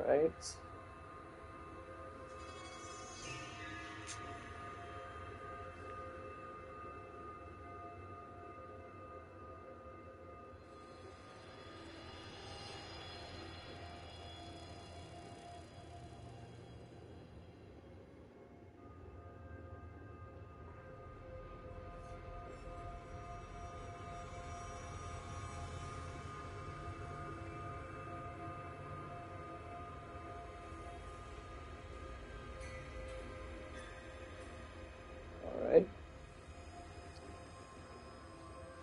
Right. All right.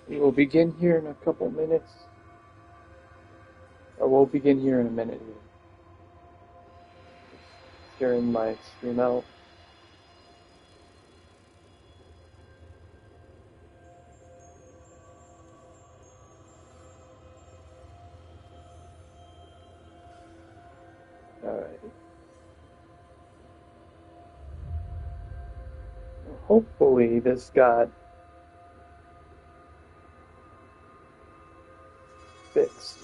We will begin here in a couple minutes. Or we'll begin here in a minute. Sharing my stream out. Alright. Hopefully this got fixed.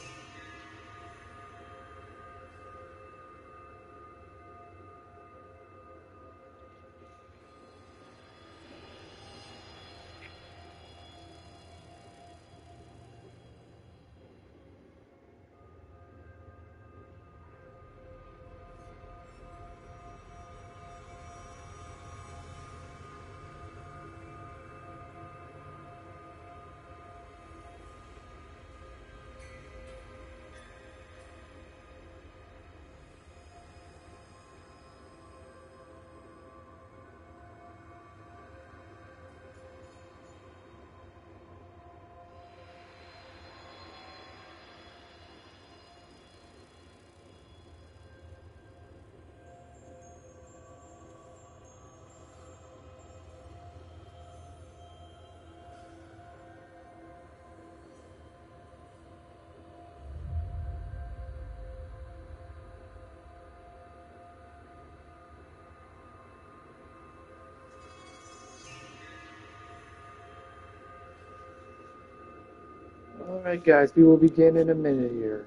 Alright guys, we will begin in a minute here.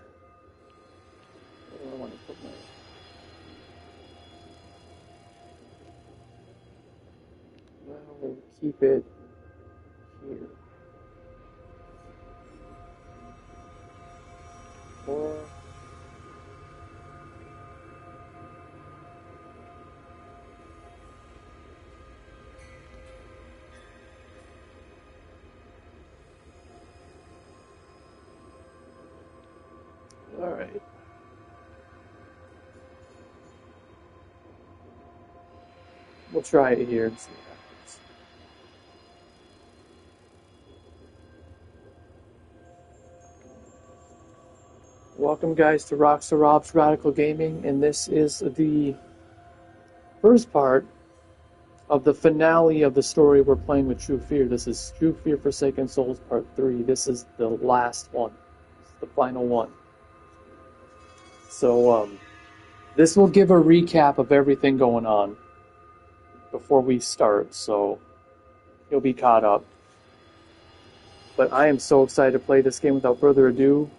Where do I want to put my... Well, we'll keep it here. Or... Alright. We'll try it here and see what happens. Welcome guys to Rockstar Rob's Radical Gaming, and this is the first part of the finale of the story we're playing with True Fear. This is True Fear Forsaken Souls Part 3. This is the last one. This is the final one. So, this will give a recap of everything going on before we start, so you'll be caught up. But I am so excited to play this game. Without further ado,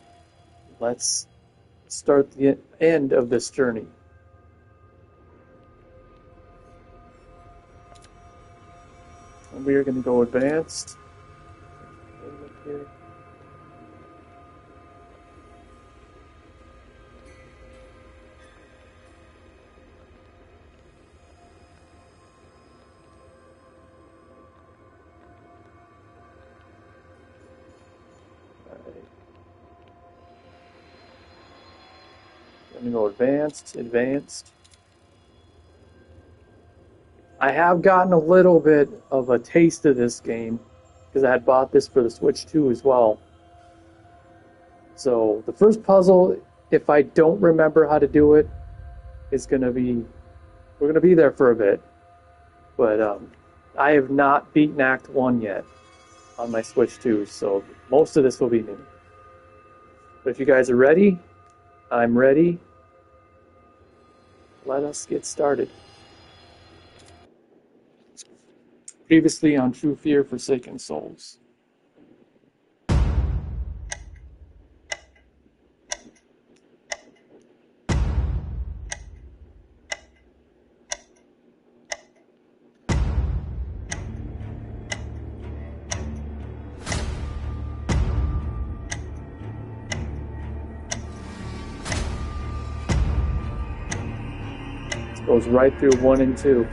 let's start the end of this journey. And we are going to go advanced. Here. I'm going to go advanced, advanced. I have gotten a little bit of a taste of this game because I had bought this for the Switch 2 as well. So the first puzzle, if I don't remember how to do it, is going to be, we're going to be there for a bit. But I have not beaten Act 1 yet on my Switch 2, so most of this will be new. But if you guys are ready, I'm ready. Let us get started. Previously on True Fear Forsaken Souls. Goes right through 1 and 2.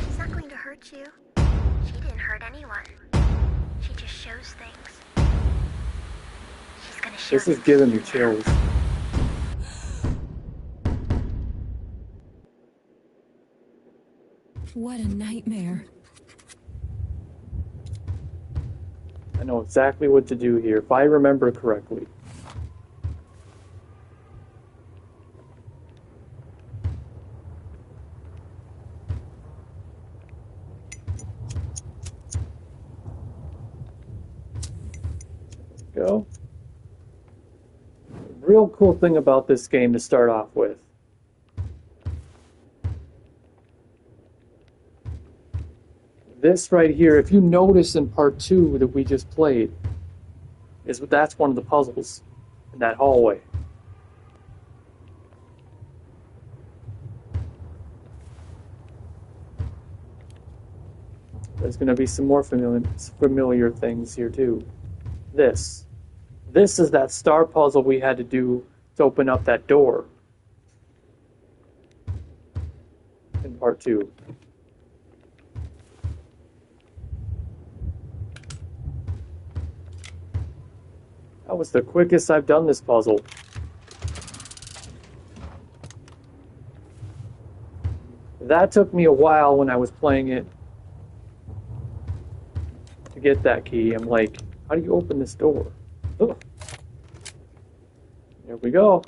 She's not going to hurt you. She didn't hurt anyone. She just shows things. She's gonna show This is giving me chills. What a nightmare. I know exactly what to do here, if I remember correctly. Go. Real cool thing about this game to start off with. This right here, if you notice in part 2 that we just played, that's one of the puzzles in that hallway. There's going to be some more familiar things here too. This is that star puzzle we had to do to open up that door in part 2. That was the quickest I've done this puzzle. That took me a while when I was playing it to get that key. I'm like, how do you open this door? Ugh. There we go.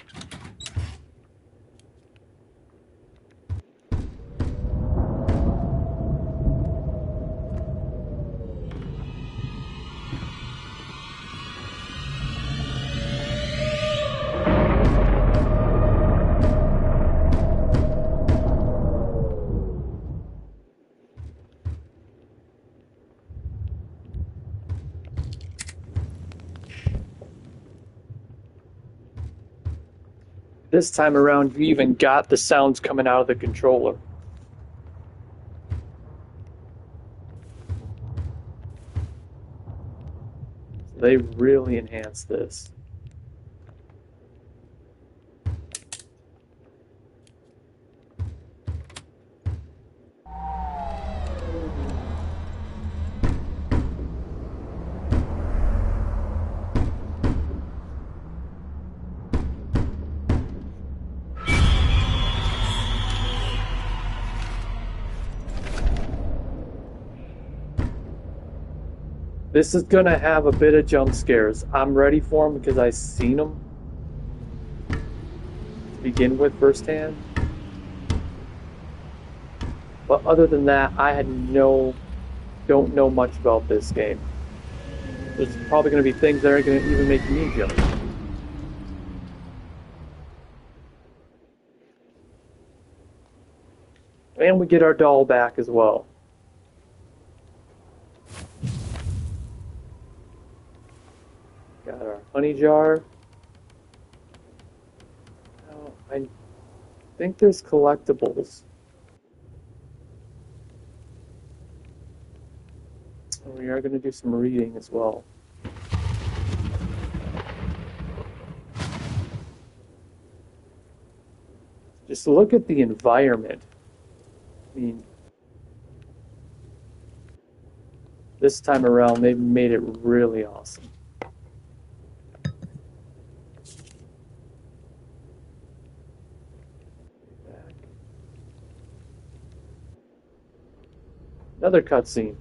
This time around, you even got the sounds coming out of the controller. They really enhanced this. This is gonna have a bit of jump scares. I'm ready for them because I've seen them to begin with firsthand. But other than that, I don't know much about this game. There's probably gonna be things that are gonna even make me jump. And we get our doll back as well. Got our honey jar. Now, I think there's collectibles. And we are going to do some reading as well. Just look at the environment. I mean, this time around, they've made it really awesome. Another cutscene.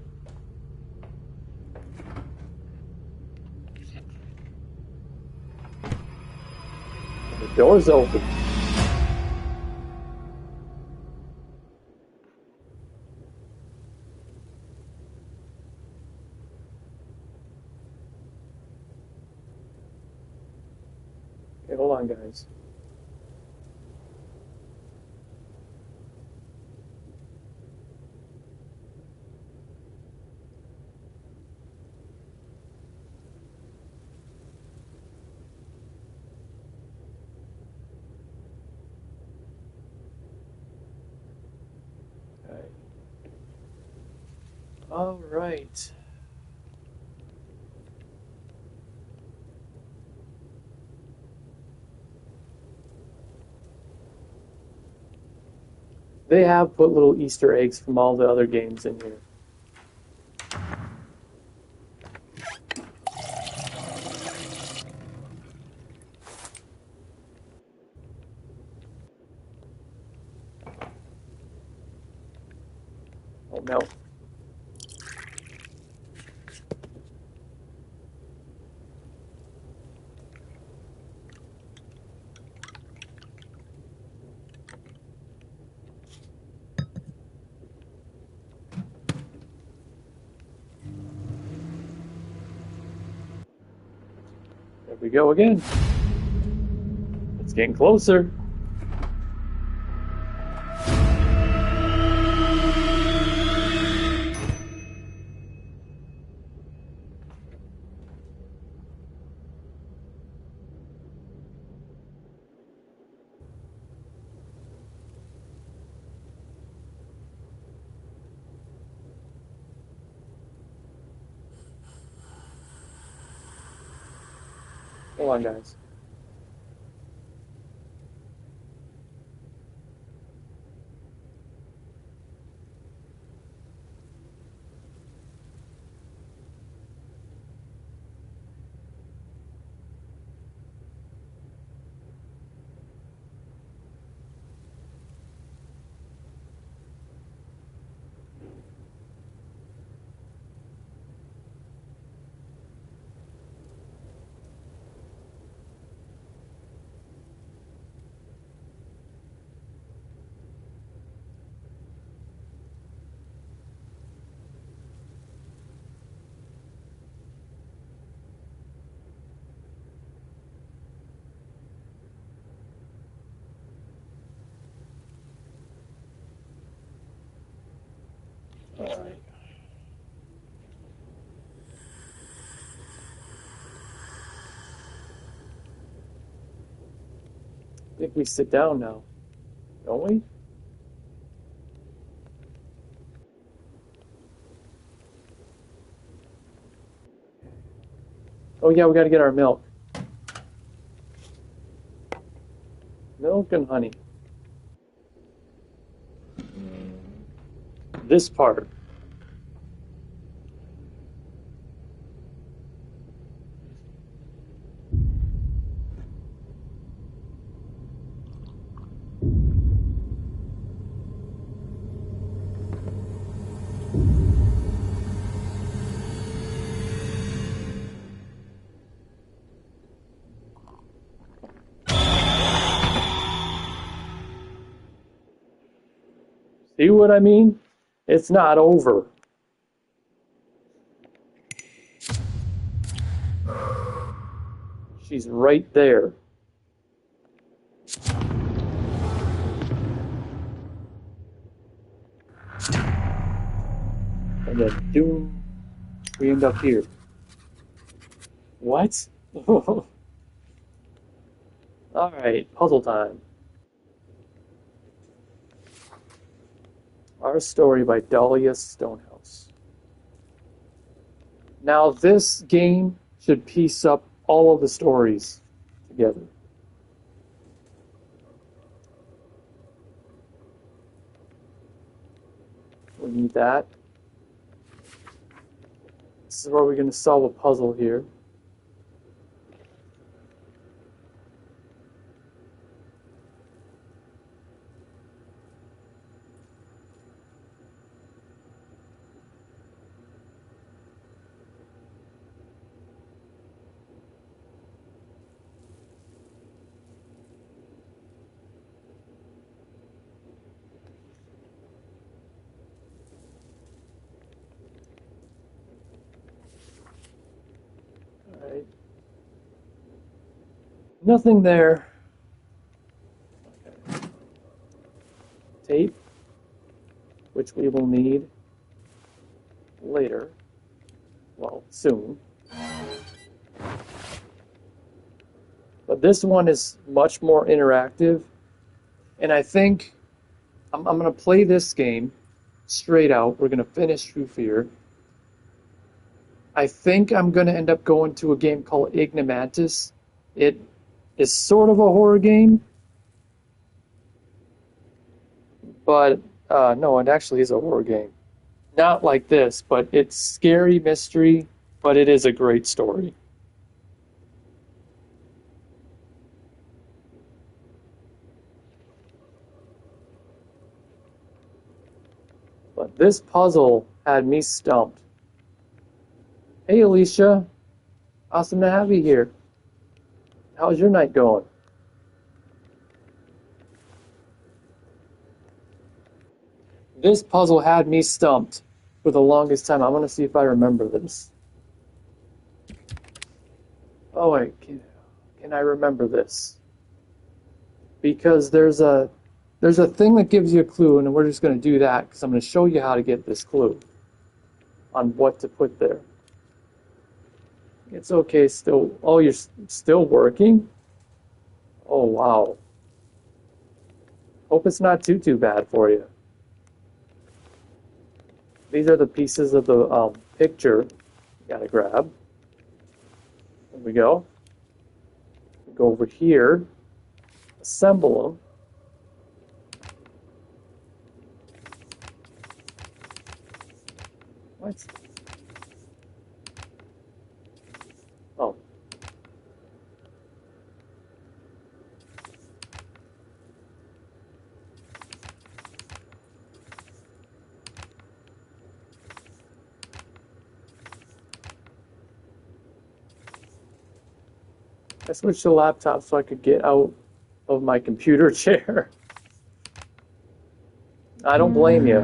The door's open. Okay, hold on, guys. Okay. All right. They have put little Easter eggs from all the other games in here. Oh no. There we go again. It's getting closer. Hold on, guys. All right. I think we sit down now, don't we? Oh yeah, we got to get our milk. Milk and honey. This part. See what I mean? It's not over. She's right there. And then, doom, we end up here. What? All right, puzzle time. Our Story by Dahlia Stonehouse. Now, this game should piece up all of the stories together. We need that. This is where we're going to solve a puzzle here. Nothing there. Okay. Tape, which we will need later. Well, soon. But this one is much more interactive. And I think I'm going to play this game straight out. We're going to finish True Fear. I think I'm going to end up going to a game called Ignimantis. It is sort of a horror game. But, no, it actually is a horror game. Not like this, but it's scary mystery, but it is a great story. But this puzzle had me stumped. Hey, Alicia. Awesome to have you here. How's your night going? This puzzle had me stumped for the longest time. I want to see if I remember this. Oh, wait. Can I remember this? Because there's a thing that gives you a clue, and we're just going to do that because I'm going to show you how to get this clue on what to put there. It's okay still. Oh, you're still working? Oh, wow. Hope it's not too bad for you. These are the pieces of the picture you gotta grab. There we go. Go over here, assemble them. What? Oh. I switched the laptop so I could get out of my computer chair. I don't blame you.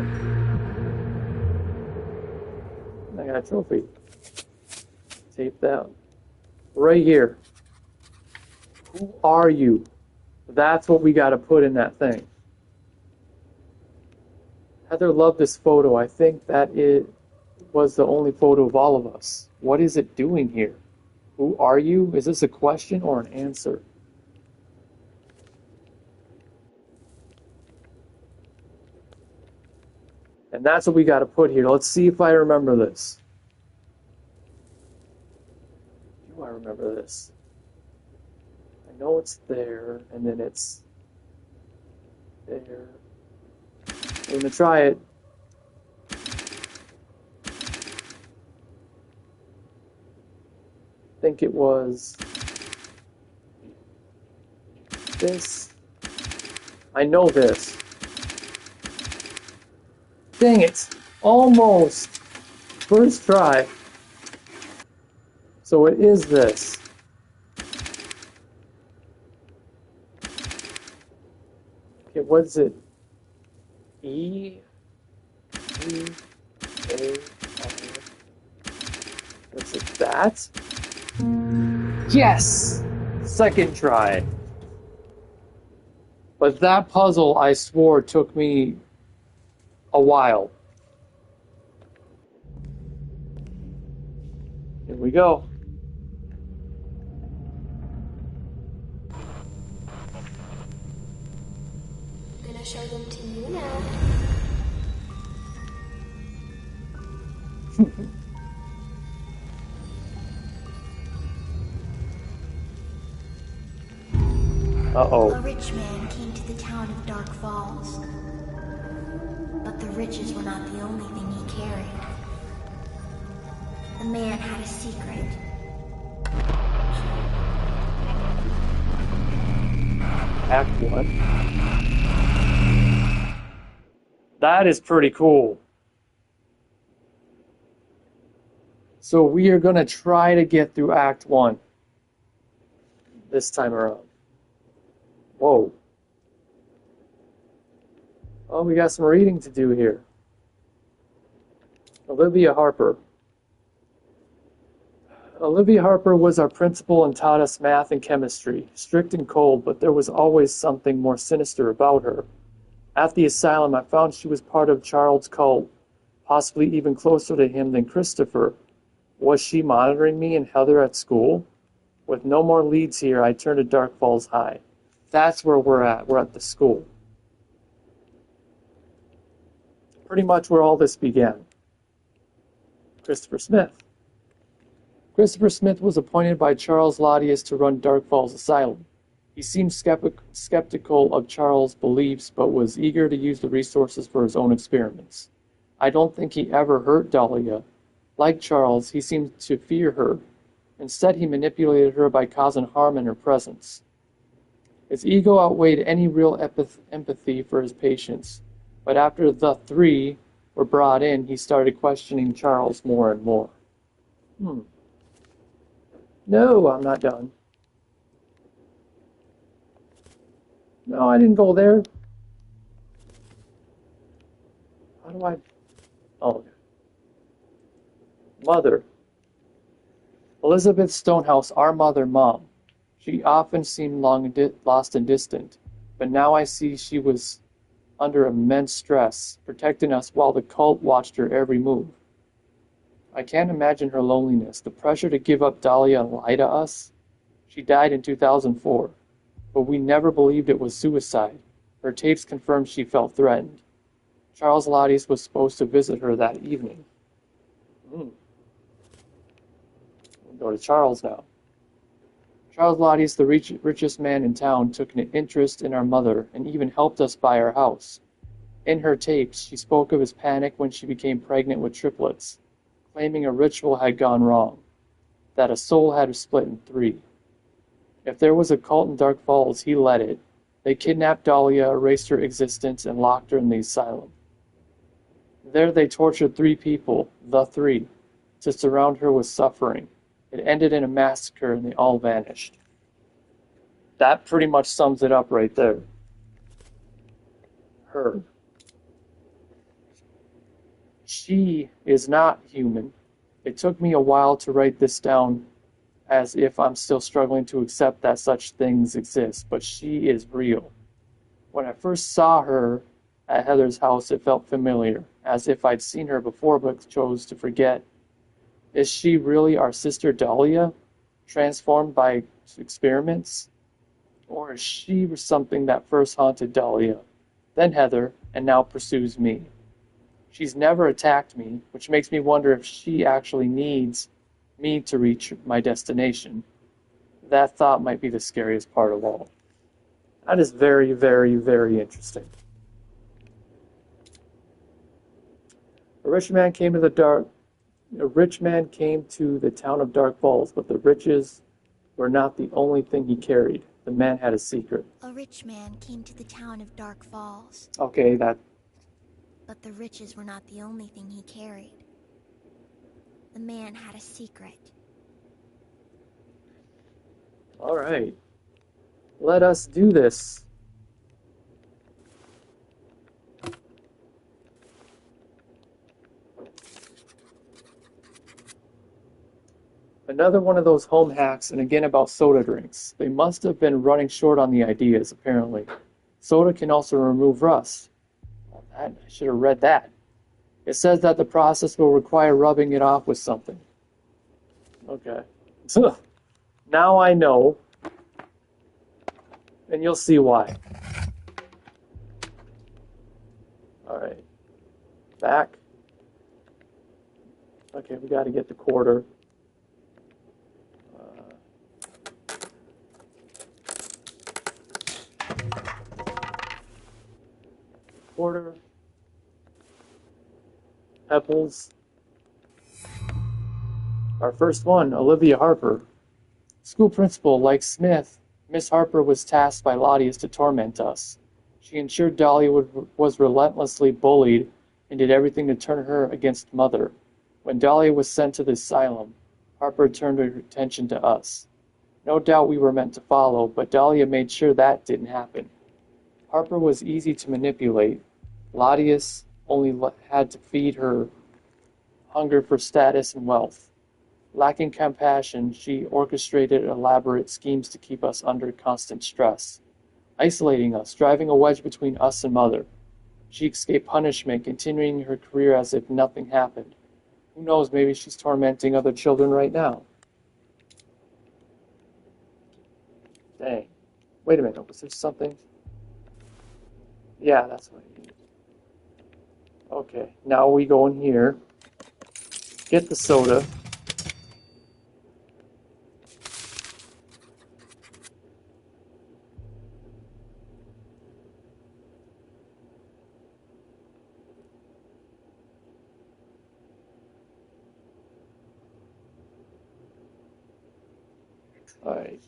I got a trophy. Tape that right here. Who are you? That's what we got to put in that thing. Heather loved this photo. I think that it was the only photo of all of us. What is it doing here? Who are you? Is this a question or an answer? And that's what we got to put here. Let's see if I remember this. Do I remember this? I know it's there, and then it's there. I'm going to try it. I think it was this. I know this. Dang it. Almost. First try. So it is this. Okay, what is it? E A R. Is it that? Yes! Second try. But that puzzle, I swore, took me a while. Here we go. I'm gonna show them to you now. Uh-oh. A rich man came to the town of Dark Falls. But the riches were not the only thing he carried. The man had a secret. Act 1. That is pretty cool. So we are going to try to get through Act 1 this time around. Whoa. Oh, we got some reading to do here. Olivia Harper. Olivia Harper was our principal and taught us math and chemistry, strict and cold, but there was always something more sinister about her. At the asylum, I found she was part of Charles' cult, possibly even closer to him than Christopher. Was she monitoring me and Heather at school? With no more leads here, I turned to Dark Falls High. That's where we're at. We're at the school. Pretty much where all this began. Christopher Smith. Christopher Smith was appointed by Charles Laudius to run Dark Falls Asylum. He seemed skeptical of Charles' beliefs, but was eager to use the resources for his own experiments. I don't think he ever hurt Dahlia. Like Charles, he seemed to fear her. Instead, he manipulated her by causing harm in her presence. His ego outweighed any real empathy for his patients, but after the three were brought in, he started questioning Charles more and more. No, I'm not done. No, I didn't go there. How do I... Oh, okay. Mother. Elizabeth Stonehouse, our mother, Mom. She often seemed lost and distant, but now I see she was under immense stress, protecting us while the cult watched her every move. I can't imagine her loneliness, the pressure to give up Dahlia and lie to us. She died in 2004, but we never believed it was suicide. Her tapes confirmed she felt threatened. Charles Laudius was supposed to visit her that evening. We'll go to Charles now. Charles Laudius, the richest man in town, took an interest in our mother and even helped us buy our house. In her tapes, she spoke of his panic when she became pregnant with triplets, claiming a ritual had gone wrong, that a soul had split in three. If there was a cult in Dark Falls, he led it. They kidnapped Dahlia, erased her existence, and locked her in the asylum. There they tortured three people, the three, to surround her with suffering. It ended in a massacre and they all vanished. That pretty much sums it up right there. Her. She is not human. It took me a while to write this down as if I'm still struggling to accept that such things exist, but she is real. When I first saw her at Heather's house, it felt familiar, as if I'd seen her before but chose to forget. Is she really our sister Dahlia, transformed by experiments? Or is she something that first haunted Dahlia, then Heather, and now pursues me? She's never attacked me, which makes me wonder if she actually needs me to reach my destination. That thought might be the scariest part of all. That is very, very, very interesting. A rich man came to the town of Dark Falls, but the riches were not the only thing he carried. The man had a secret. A rich man came to the town of Dark Falls. Okay, But the riches were not the only thing he carried. The man had a secret. All right. Let us do this. Another one of those home hacks, and again about soda drinks. They must have been running short on the ideas, apparently. Soda can also remove rust. Well, I should have read that. It says that the process will require rubbing it off with something. Okay. Now I know. And you'll see why. Alright. Back. Okay, we got to get the quarter. Quarter. Pebbles. Our first one, Olivia Harper. School principal, like Smith, Miss Harper was tasked by Laudius to torment us. She ensured Dahlia was relentlessly bullied and did everything to turn her against Mother. When Dahlia was sent to the asylum, Harper turned her attention to us. No doubt we were meant to follow, but Dahlia made sure that didn't happen. Harper was easy to manipulate. Laudius only had to feed her hunger for status and wealth. Lacking compassion, she orchestrated elaborate schemes to keep us under constant stress, isolating us, driving a wedge between us and Mother. She escaped punishment, continuing her career as if nothing happened. Who knows, maybe she's tormenting other children right now. Dang. Wait a minute, was there something? Yeah, that's what I need. Okay, now we go in here, get the soda. Alright.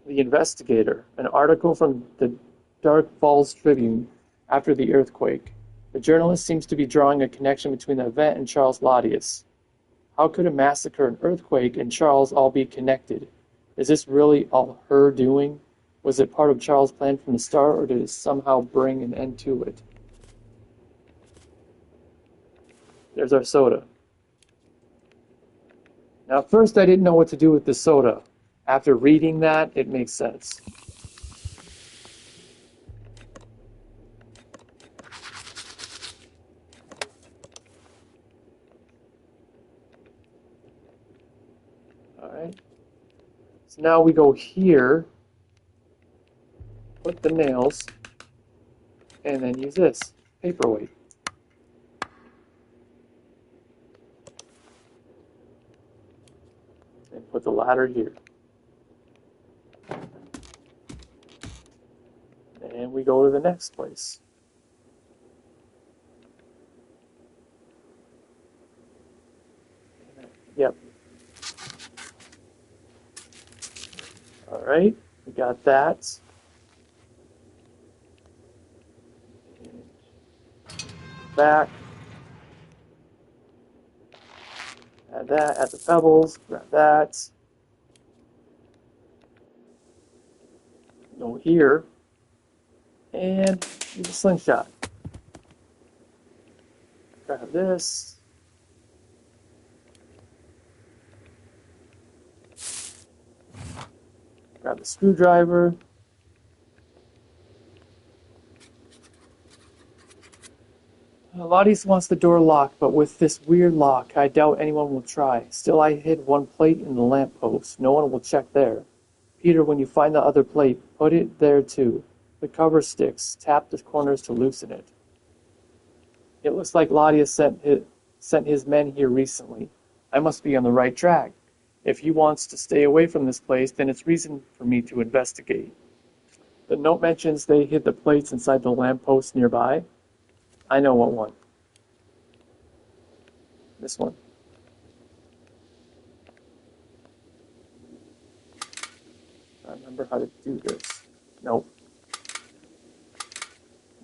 The Investigator, an article from the Dark Falls Tribune after the earthquake. The journalist seems to be drawing a connection between the event and Charles Laudius. How could a massacre, an earthquake, and Charles all be connected? Is this really all her doing? Was it part of Charles' plan from the start, or did it somehow bring an end to it? There's our soda. Now, at first I didn't know what to do with the soda. After reading that, it makes sense. Alright. So now we go here, put the nails, and then use this paperweight. And put the ladder here. And we go to the next place. Yep. Alright, we got that. Back. Add that, add the pebbles, grab that. Go here. And use a slingshot. Grab this. Grab the screwdriver. Laudius wants the door locked, but with this weird lock, I doubt anyone will try. Still, I hid one plate in the lamppost. No one will check there. Peter, when you find the other plate, put it there too. The cover sticks. Tap the corners to loosen it. It looks like Laudius sent his men here recently. I must be on the right track. If he wants to stay away from this place, then it's reason for me to investigate. The note mentions they hid the plates inside the lamppost nearby. I know what one. This one. I remember how to do this. Nope.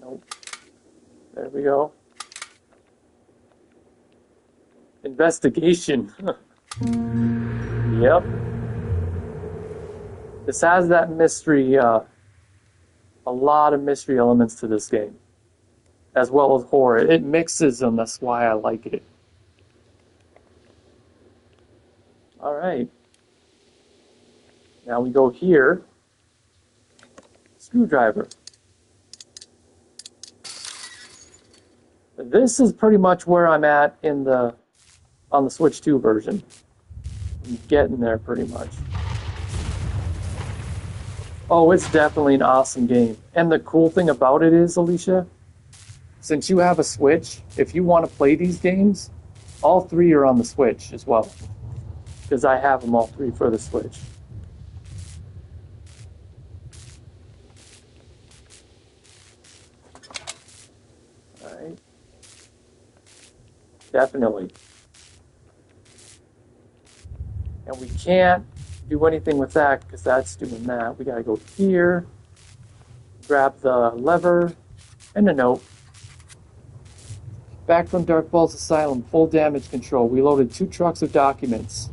Nope. There we go. Investigation. Yep. This has that mystery, a lot of mystery elements to this game, as well as horror. It mixes them, that's why I like it. Alright. Now we go here. Screwdriver. This is pretty much where I'm at in on the Switch 2 version. I'm getting there pretty much. Oh, it's definitely an awesome game. And the cool thing about it is, Alicia, since you have a Switch, if you want to play these games, all three are on the Switch as well. Because I have them all three for the Switch. Alright. Definitely. And we can't do anything with that because that's doing that. We gotta go here, grab the lever, and a note. Back from Dark Falls Asylum, full damage control. We loaded 2 trucks of documents.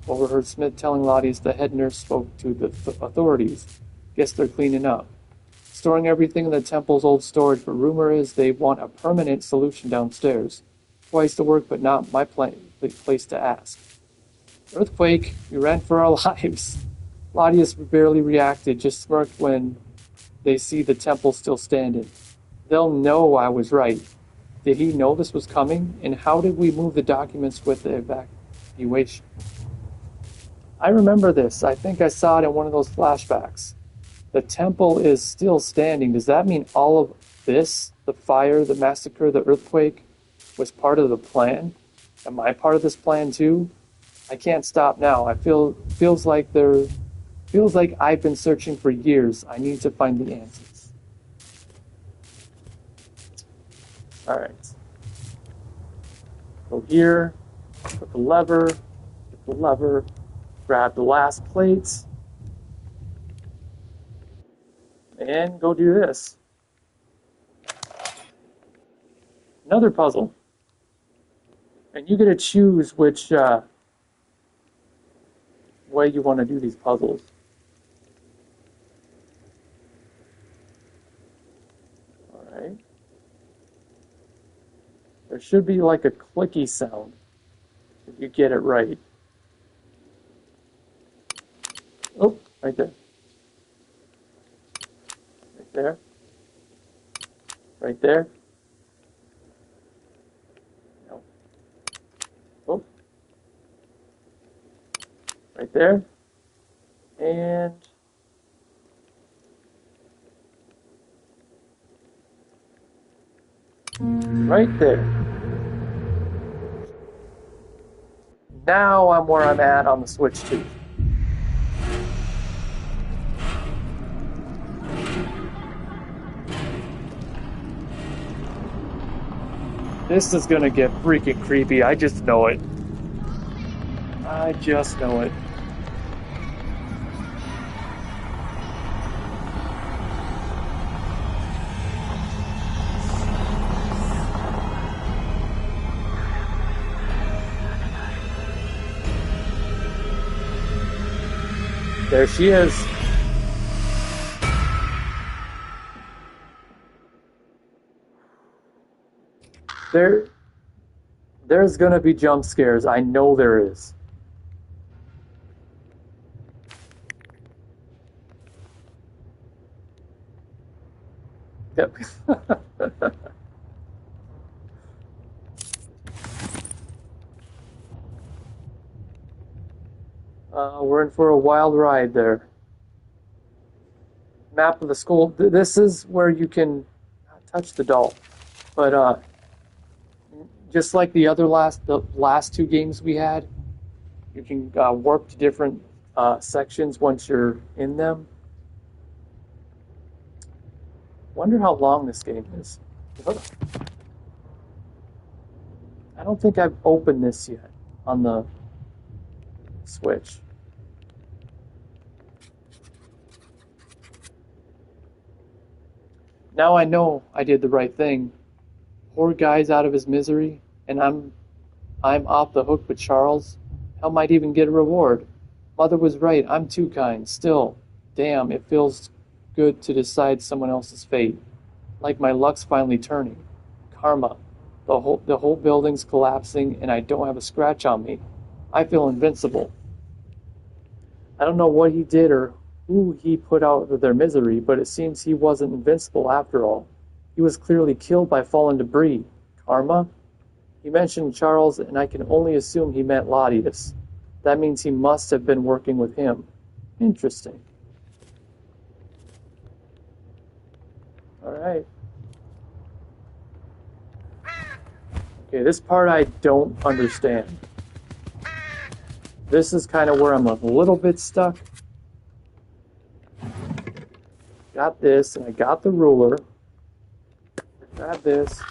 Overheard Smith telling Laudius the head nurse spoke to the authorities. Guess they're cleaning up. Storing everything in the temple's old storage, but rumor is they want a permanent solution downstairs. Twice the work, but not my place to ask. Earthquake, we ran for our lives. Claudius barely reacted, just smirked when they see the temple still standing. They'll know I was right. Did he know this was coming? And how did we move the documents with the evacuation? I remember this. I think I saw it in one of those flashbacks. The temple is still standing. Does that mean all of this, the fire, the massacre, the earthquake, was part of the plan? Am I part of this plan too? I can't stop now. Feels like I've been searching for years. I need to find the answers. All right. Go here. Put the lever. Get the lever. Grab the last plates. And go do this. Another puzzle. And you get to choose which way you want to do these puzzles. Alright. There should be like a clicky sound if you get it right. Oh, right there. Right there. Right there. No. Oh. Right there. And right there. Now I'm where I'm at on the Switch 2. This is gonna get freaking creepy. I just know it. I just know it. There she is. There's gonna be jump scares. I know there is. Yep. We're in for a wild ride there. Map of the school. This is where you can touch the doll, but just like the last two games we had, you can warp to different sections once you're in them. Wonder how long this game is. I don't think I've opened this yet on the Switch. Now I know I did the right thing. Poor guy's out of his misery, and I'm off the hook with Charles. Hell might even get a reward. Mother was right, I'm too kind. Still, damn, it feels good to decide someone else's fate. Like my luck's finally turning. Karma. The whole building's collapsing, and I don't have a scratch on me. I feel invincible. I don't know what he did or who he put out of their misery, but it seems he wasn't invincible after all. He was clearly killed by fallen debris. Karma? He mentioned Charles, and I can only assume he meant Latius. That means he must have been working with him. Interesting. Alright. Okay, this part I don't understand. This is kind of where I'm a little bit stuck. Got this, and I got the ruler. Grab this.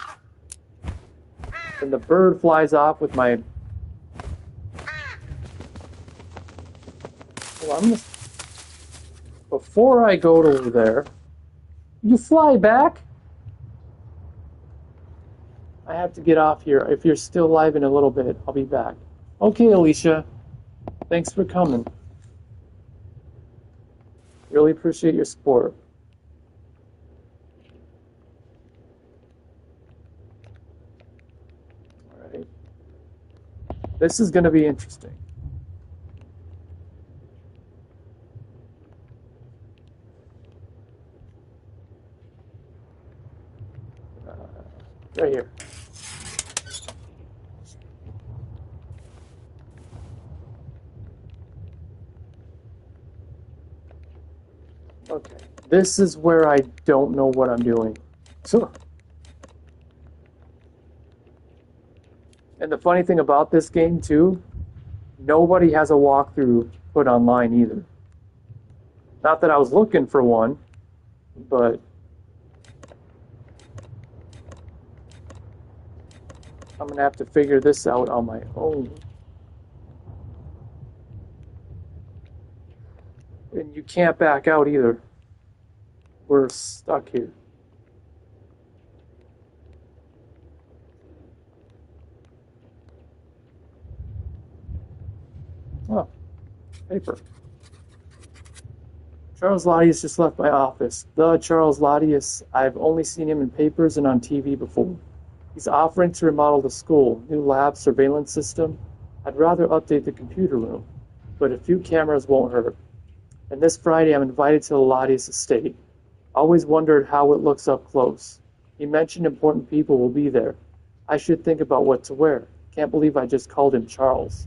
And the bird flies off with my... Well, before I go over there, you fly back? I have to get off here. If you're still alive in a little bit, I'll be back. Okay, Alicia. Thanks for coming. Really appreciate your support. Alright. This is going to be interesting. Right here. Okay. This is where I don't know what I'm doing. So, and the funny thing about this game too, nobody has a walkthrough put online either. Not that I was looking for one, but I'm gonna have to figure this out on my own. And you can't back out either. We're stuck here. Oh, paper. Charles Latius just left my office. The Charles Latius, I've only seen him in papers and on TV before. He's offering to remodel the school, new lab, surveillance system. I'd rather update the computer room, but a few cameras won't hurt. And this Friday I'm invited to the Latius estate. Always wondered how it looks up close. He mentioned important people will be there. I should think about what to wear. Can't believe I just called him Charles.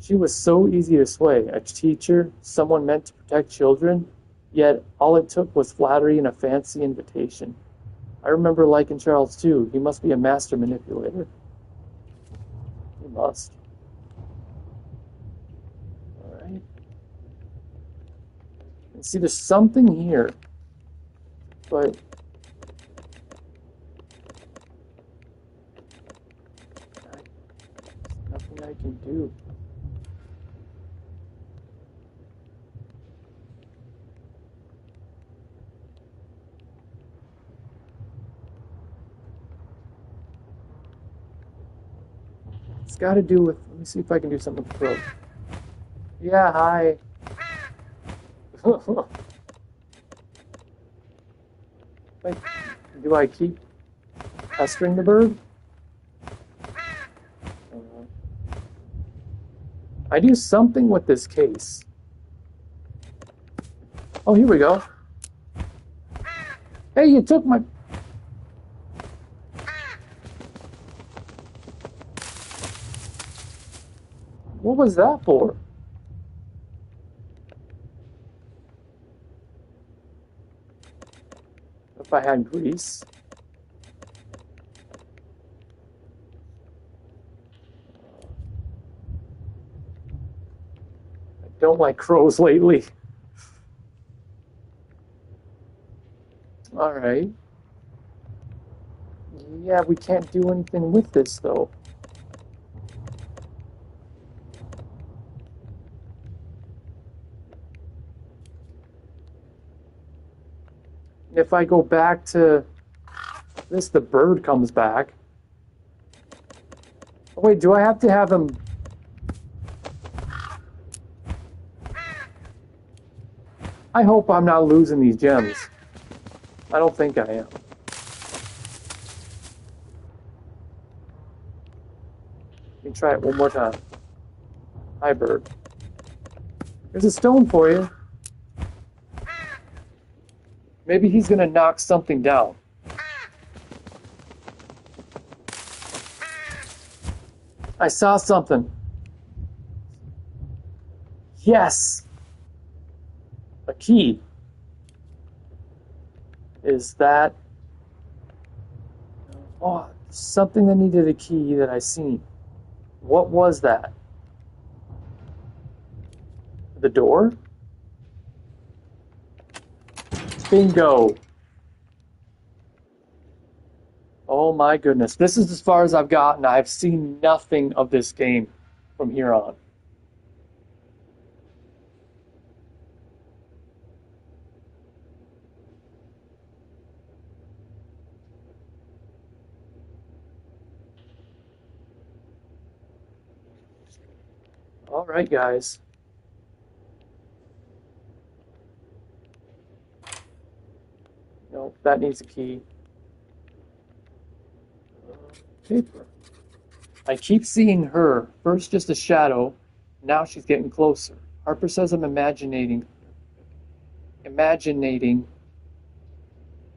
She was so easy to sway, a teacher, someone meant to protect children, yet all it took was flattery and a fancy invitation. I remember liking Charles too. He must be a master manipulator. He must. Alright. And see, there's something here, but there's nothing I can do. It's got to do with, let me see if I can do something with the throat. Yeah, hi. Wait, do I keep pestering the bird? I do something with this case. Oh, here we go. Hey, you took my... What was that for? If I had grease. I don't like crows lately. Alright. Yeah, we can't do anything with this though. If I go back to this, the bird comes back. Oh, wait, do I have to have him? I hope I'm not losing these gems. I don't think I am. Let me try it one more time. Hi, bird. There's a stone for you. Maybe he's gonna knock something down. I saw something. Yes! A key. Is that... Oh, something that needed a key that I seen. What was that? The door? Bingo. Oh my goodness. This is as far as I've gotten. I've seen nothing of this game from here on. All right, guys. Nope, that needs a key. Paper. I keep seeing her. First just a shadow. Now she's getting closer. Harper says I'm imaginating. What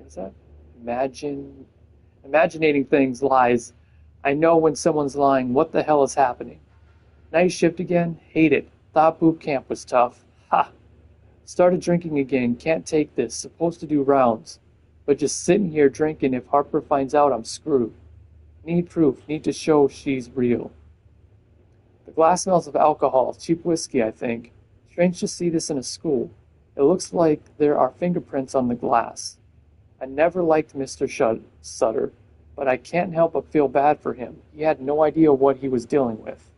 is that? Imaginating things, lies. I know when someone's lying. What the hell is happening? Night shift again? Hate it. Thought boot camp was tough. Ha! Started drinking again. Can't take this. Supposed to do rounds. But just sitting here drinking, if Harper finds out, I'm screwed. Need proof. Need to show she's real. The glass smells of alcohol. Cheap whiskey, I think. Strange to see this in a school. It looks like there are fingerprints on the glass. I never liked Mr. Sutter, but I can't help but feel bad for him. He had no idea what he was dealing with.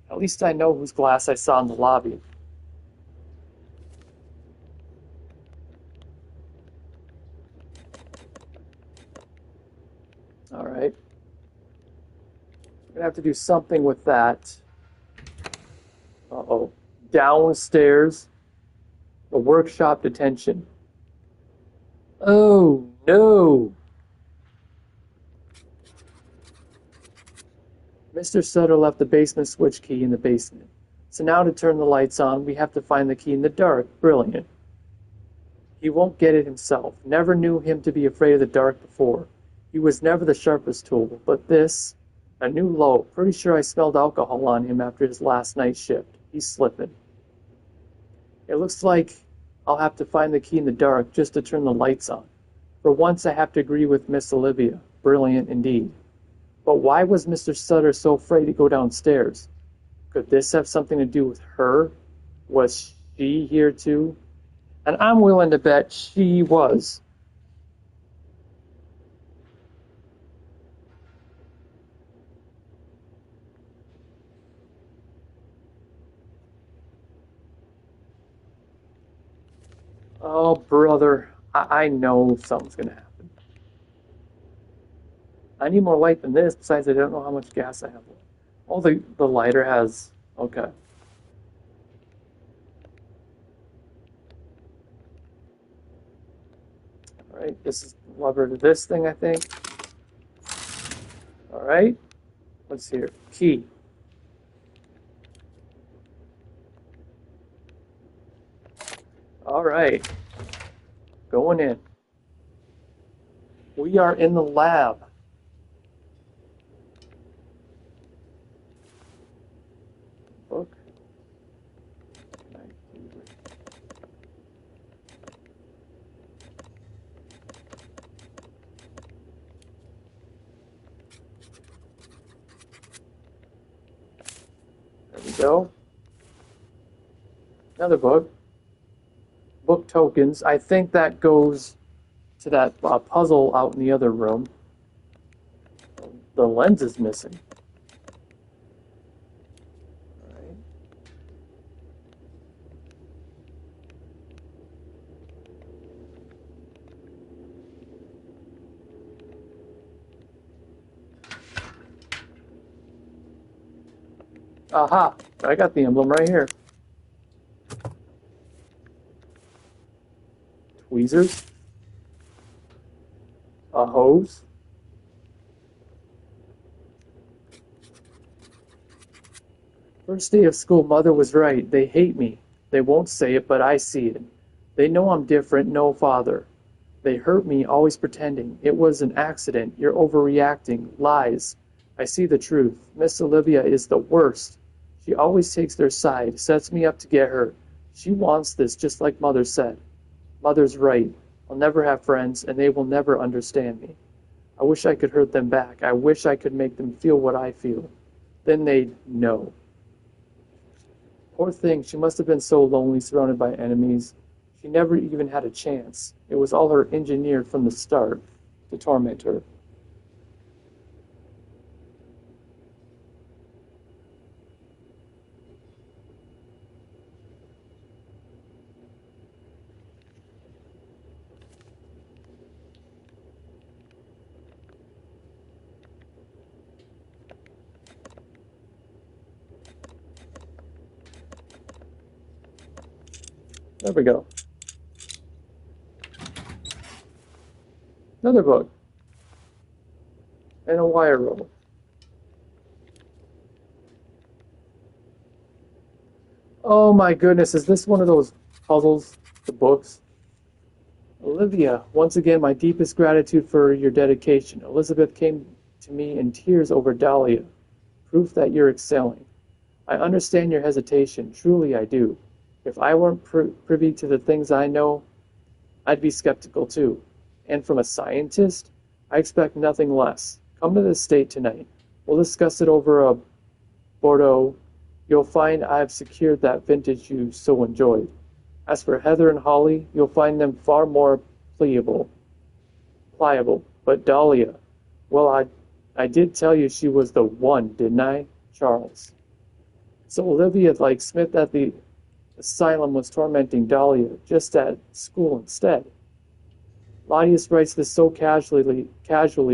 At least I know whose glass I saw in the lobby. Alright. I'm gonna have to do something with that. Uh-oh. Downstairs. The workshop detention. Oh, no. Mr. Sutter left the basement switch key in the basement. So now to turn the lights on, we have to find the key in the dark. Brilliant. He won't get it himself. Never knew him to be afraid of the dark before. He was never the sharpest tool, but this, a new low. Pretty sure I smelled alcohol on him after his last night shift. He's slipping. It looks like I'll have to find the key in the dark just to turn the lights on. For once I have to agree with Miss Olivia. Brilliant indeed. But why was Mr. Sutter so afraid to go downstairs? Could this have something to do with her? Was she here too? And I'm willing to bet she was. Oh, brother. I know something's going to happen. I need more light than this. Besides, I don't know how much gas I have. Oh, the lighter has... Okay. Alright, this is lever to this thing, I think. Alright. What's here? Key. Alright. Going in. We are in the lab. Book. There we go. Another book. Book tokens. I think that goes to that puzzle out in the other room. The lens is missing. Alright. Aha! I got the emblem right here. Tweezers. A hose. First day of school, Mother was right. They hate me. They won't say it, but I see it. They know I'm different, no father. They hurt me, always pretending. It was an accident. You're overreacting. Lies. I see the truth. Miss Olivia is the worst. She always takes their side, sets me up to get hurt. She wants this, just like Mother said. Mother's right. I'll never have friends, and they will never understand me. I wish I could hurt them back. I wish I could make them feel what I feel. Then they'd know. Poor thing, she must have been so lonely, surrounded by enemies. She never even had a chance. It was all her engineered from the start to torment her. There we go. Another book. And a wire roll. Oh my goodness, is this one of those puzzles? The books? Olivia, once again, my deepest gratitude for your dedication. Elizabeth came to me in tears over Dahlia, proof that you're excelling. I understand your hesitation, truly I do. If I weren't privy to the things I know, I'd be skeptical too. And from a scientist, I expect nothing less. Come to the estate tonight. We'll discuss it over a Bordeaux. You'll find I've secured that vintage you so enjoyed. As for Heather and Holly, you'll find them far more pliable. But Dahlia, well, I did tell you she was the one, didn't I, Charles? So Olivia, like Smith at the asylum, was tormenting Dahlia just at school instead. Claudius writes this so casually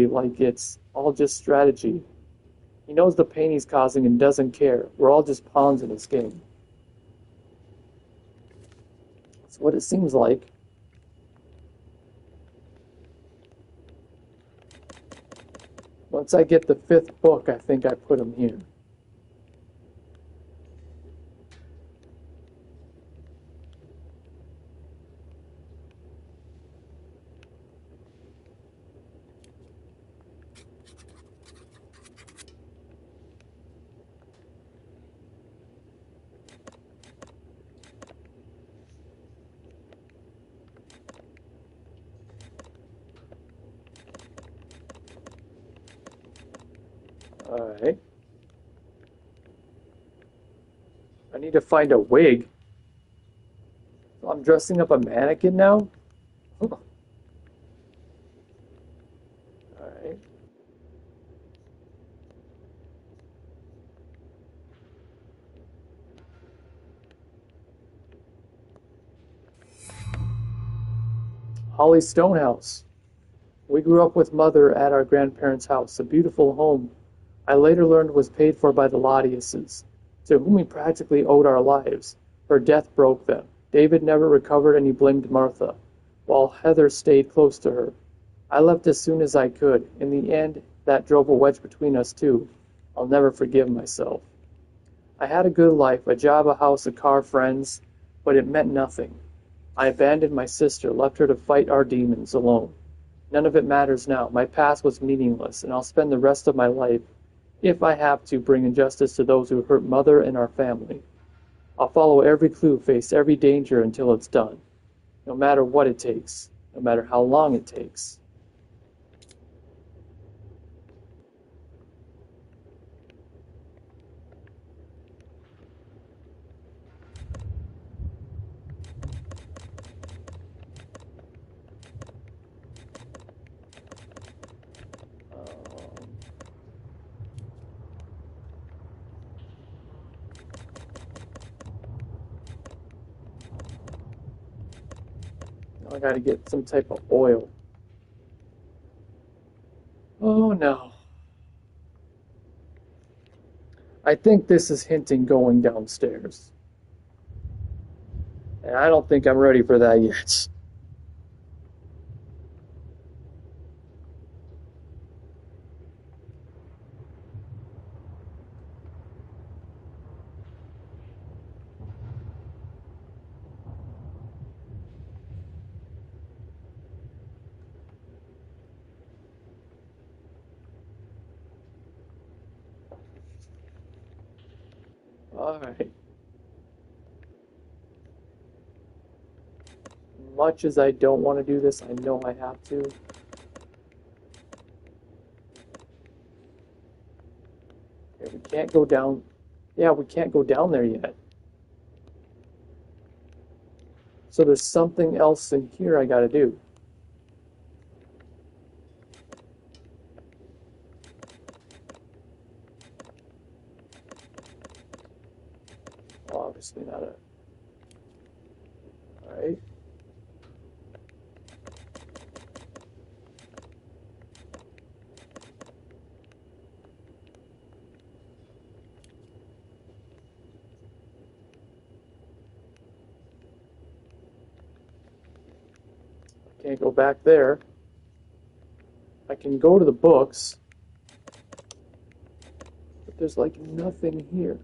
like it's all just strategy. He knows the pain he's causing and doesn't care. We're all just pawns in his game. That's what it seems like. Once I get the 5th book, I think I put him here. Alright. I need to find a wig. So I'm dressing up a mannequin now? Alright. Holly Stonehouse. We grew up with Mother at our grandparents' house, a beautiful home I later learned was paid for by the Laudiuses, to whom we practically owed our lives. Her death broke them. David never recovered and he blamed Martha, while Heather stayed close to her. I left as soon as I could. In the end, that drove a wedge between us too. I'll never forgive myself. I had a good life, a job, a house, a car, friends, but it meant nothing. I abandoned my sister, left her to fight our demons alone. None of it matters now. My past was meaningless, and I'll spend the rest of my life, if I have to, bringing justice to those who hurt Mother and our family. I'll follow every clue, face every danger until it's done, no matter what it takes, no matter how long it takes. I gotta get some type of oil. Oh no. I think this is hinting going downstairs. And I don't think I'm ready for that yet. Alright. Much as I don't want to do this, I know I have to. Okay, we can't go down. Yeah, we can't go down there yet. So there's something else in here I gotta do. Well, obviously not a... Alright. Can't go back there. I can go to the books, but there's like nothing here.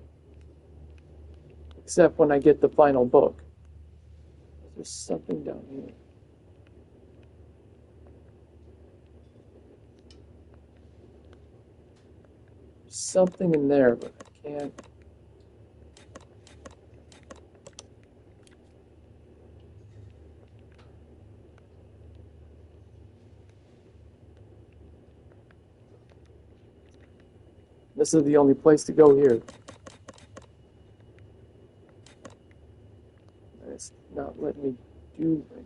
Except when I get the final book. There's something down here. something in there, but I can't. This is the only place to go here. It's not letting me do anything.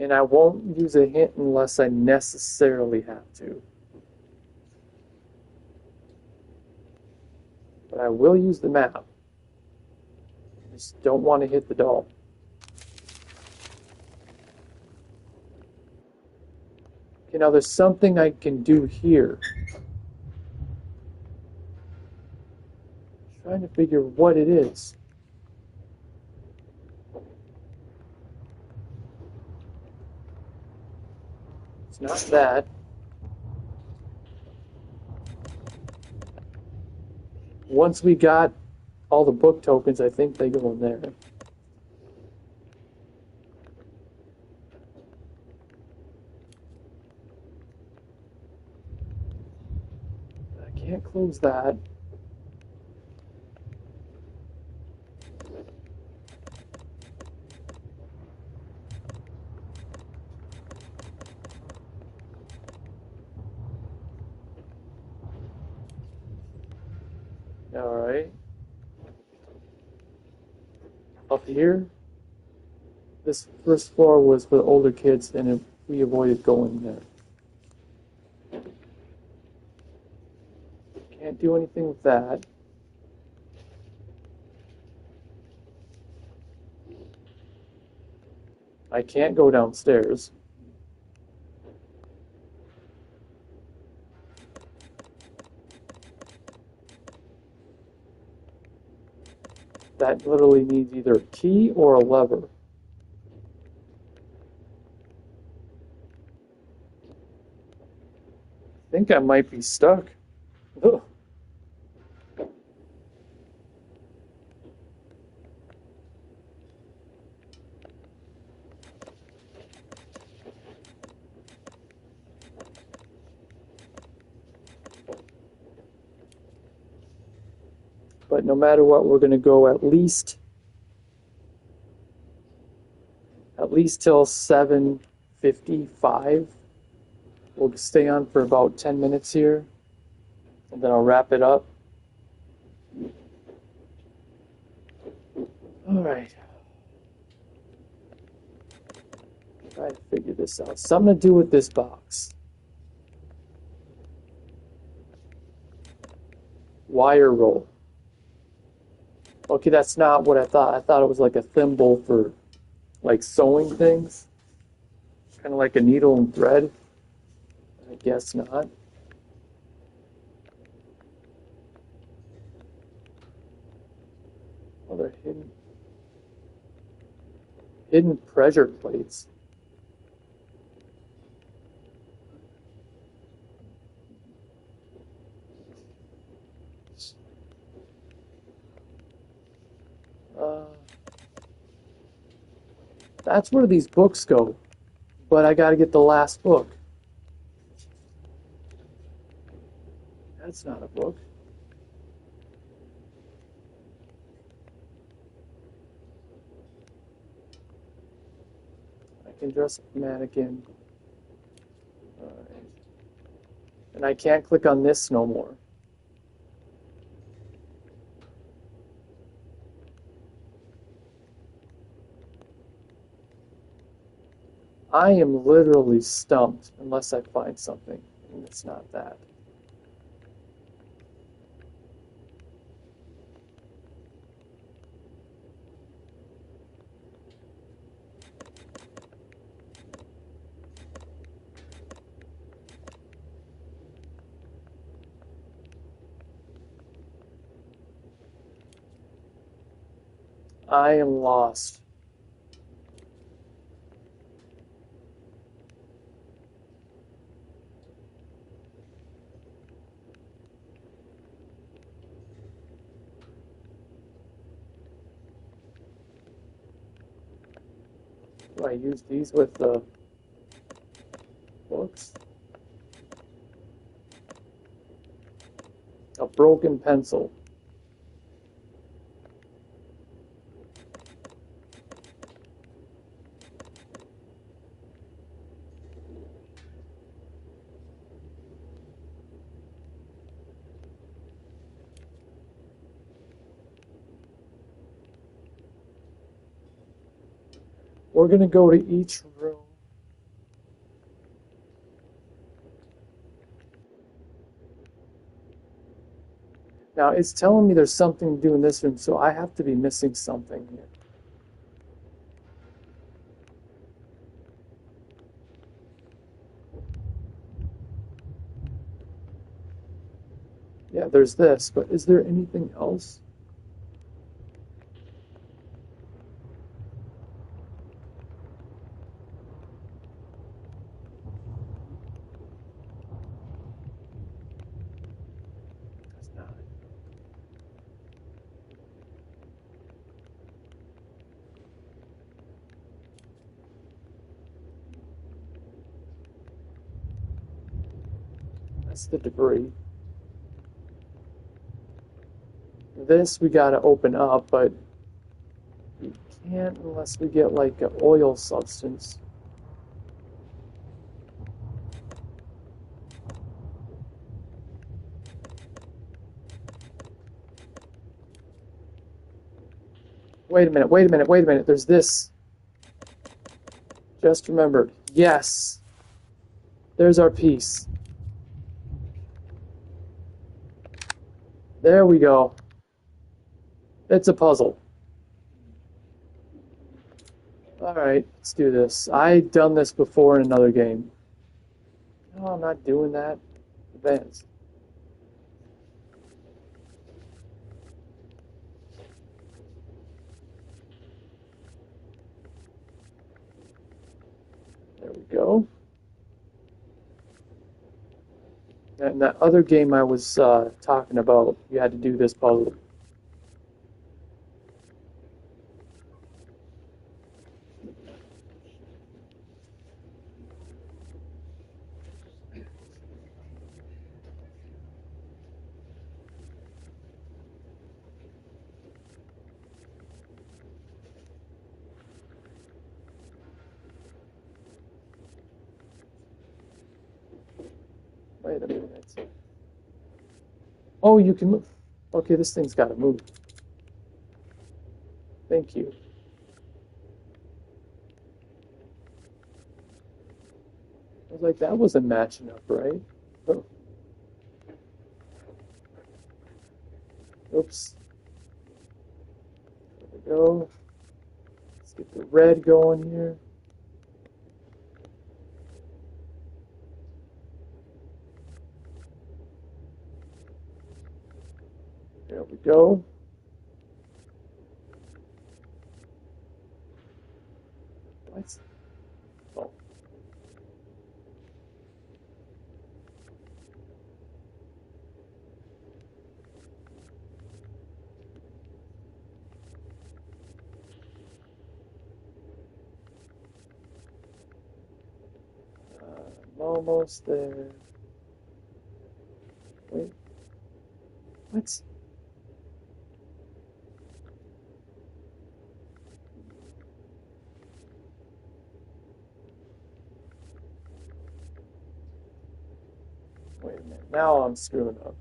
And I won't use a hint unless I necessarily have to. But I will use the map. I just don't want to hit the doll. Okay, now there's something I can do here. Trying to figure what it is. It's not that. Once we got all the book tokens, I think they go in there. I can't close that. Alright. Up here, this first floor was for the older kids, and we avoided going there. Can't do anything with that. I can't go downstairs. That literally needs either a key or a lever. I think I might be stuck. Ugh. But no matter what, we're going to go at least till 7:55. We'll stay on for about 10 minutes here, and then I'll wrap it up. All right. Try to figure this out. Something to do with this box. Wire roll. Okay, that's not what I thought. I thought it was like a thimble for like sewing things. Kind of like a needle and thread. I guess not. Oh, they're hidden pressure plates. That's where these books go. But I gotta get the last book. That's not a book. I can dress a mannequin. Alright. And I can't click on this no more. I am literally stumped unless I find something, and it's not that. I am lost. Do I use these with the books? A broken pencil. We're going to go to each room. Now, it's telling me there's something to do in this room, so I have to be missing something here. Yeah, there's this, but is there anything else? That's not it. That's the debris. This we gotta open up, but we can't unless we get like an oil substance. Wait a minute, wait a minute, wait a minute. There's this. Just remembered. Yes. There's our piece. There we go. It's a puzzle. Alright, let's do this. I've done this before in another game. No, I'm not doing that. Advance. There we go. And that other game I was talking about, you had to do this puzzle. Wait a minute. Oh, you can move. Okay, this thing's got to move. Thank you. I was like, that wasn't matching up, right? Oh. Oops. There we go. Let's get the red going here. There we go. What? Oh. I'm almost there. Wait. What? Wait a minute. Now I'm screwing up.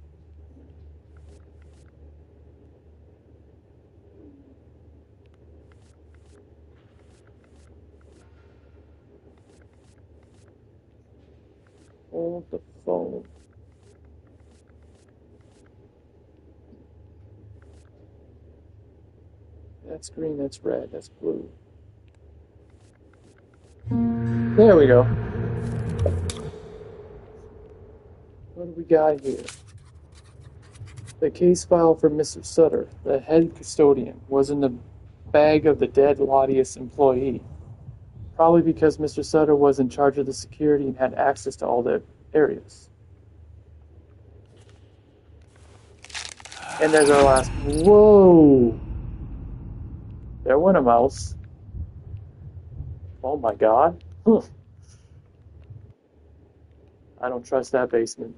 Hold the phone. That's green, that's red, that's blue. There we go. What do we got here? The case file for Mr. Sutter, the head custodian, was in the bag of the dead Laudius employee. Probably because Mr. Sutter was in charge of the security and had access to all the areas. And there's our last. Whoa! There went a mouse. Oh my god. Huh. I don't trust that basement.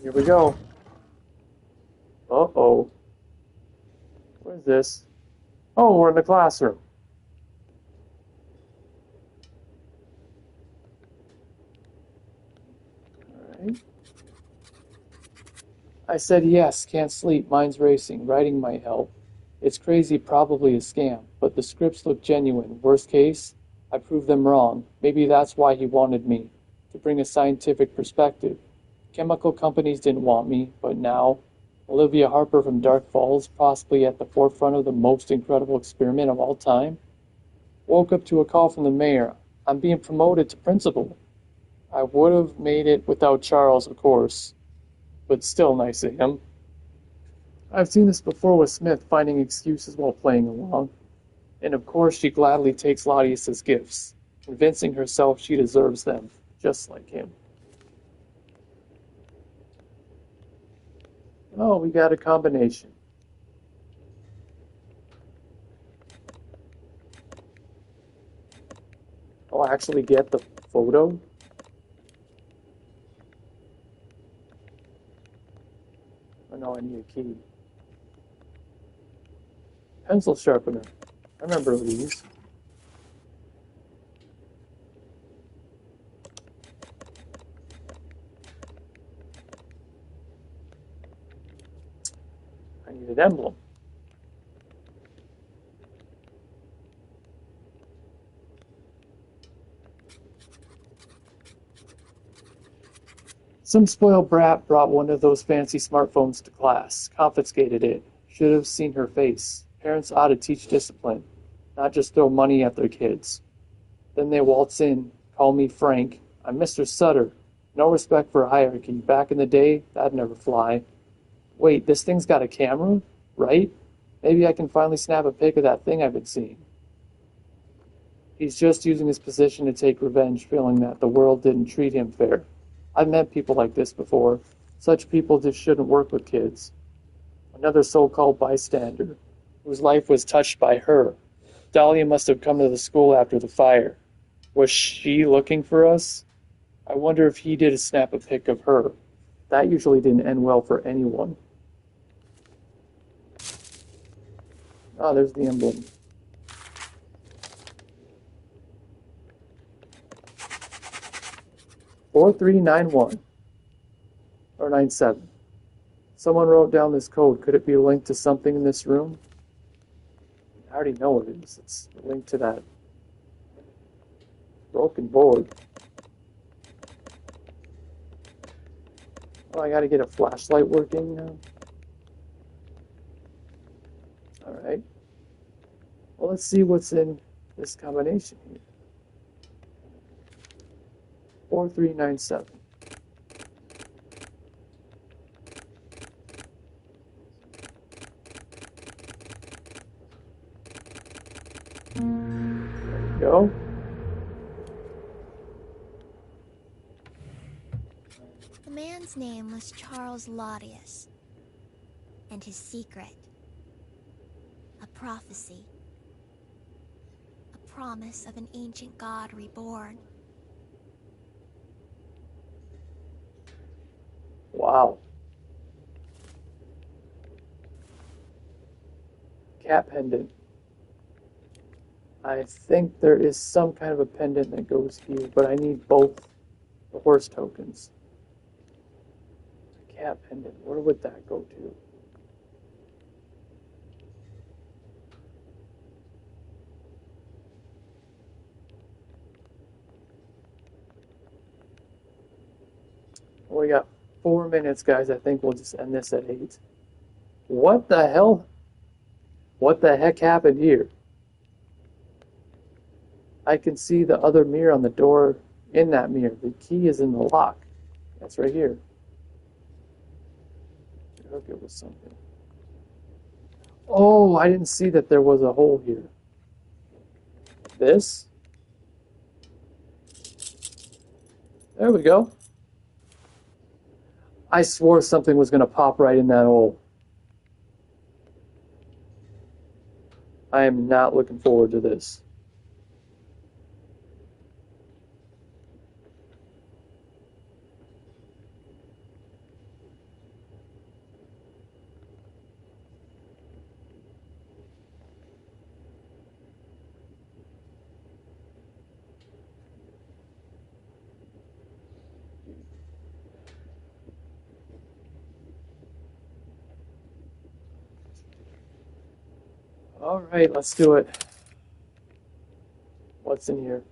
Here we go. Uh-oh. What is this? Oh, we're in the classroom. Alright. I said yes, can't sleep, mind's racing, writing might help. It's crazy, probably a scam, but the scripts look genuine. Worst case, I prove them wrong. Maybe that's why he wanted me, to bring a scientific perspective. Chemical companies didn't want me, but now, Olivia Harper from Dark Falls, possibly at the forefront of the most incredible experiment of all time, woke up to a call from the mayor. I'm being promoted to principal. I would have made it without Charles, of course, but still nice of him. I've seen this before with Smith finding excuses while playing along, and of course she gladly takes Latius's gifts, convincing herself she deserves them, just like him. Oh, we got a combination. I'll actually get the photo. Oh no, I need a key. Pencil sharpener. I remember these. I need an emblem. Some spoiled brat brought one of those fancy smartphones to class, confiscated it. Should have seen her face. Parents ought to teach discipline, not just throw money at their kids. Then they waltz in, call me Frank. I'm Mr. Sutter. No respect for hierarchy. Back in the day, that'd never fly. Wait, this thing's got a camera? Right? Maybe I can finally snap a pic of that thing I've been seeing. He's just using his position to take revenge, feeling that the world didn't treat him fair. I've met people like this before. Such people just shouldn't work with kids. Another so-called bystander, whose life was touched by her. Dahlia must have come to the school after the fire. Was she looking for us? I wonder if he did snap a pic of her. That usually didn't end well for anyone. Ah, there's the emblem. "4391" or 97. Someone wrote down this code. Could it be linked to something in this room? I already know what it is. It's linked to that broken board. Oh, I gotta get a flashlight working now. Alright. Well, let's see what's in this combination here. 4397. There we go. The man's name was Charles Latius, and his secret, a prophecy, a promise of an ancient god reborn. Wow. Cat pendant. I think there is some kind of a pendant that goes here, but I need both the horse tokens. Cat pendant, where would that go to? We got 4 minutes, guys. I think we'll just end this at 8. What the hell? What the heck happened here? I can see the other mirror on the door in that mirror. The key is in the lock. That's right here. I hope it was something. Oh, I didn't see that there was a hole here. This? There we go. I swore something was going to pop right in that hole. I am not looking forward to this. All right, let's do it. What's in here?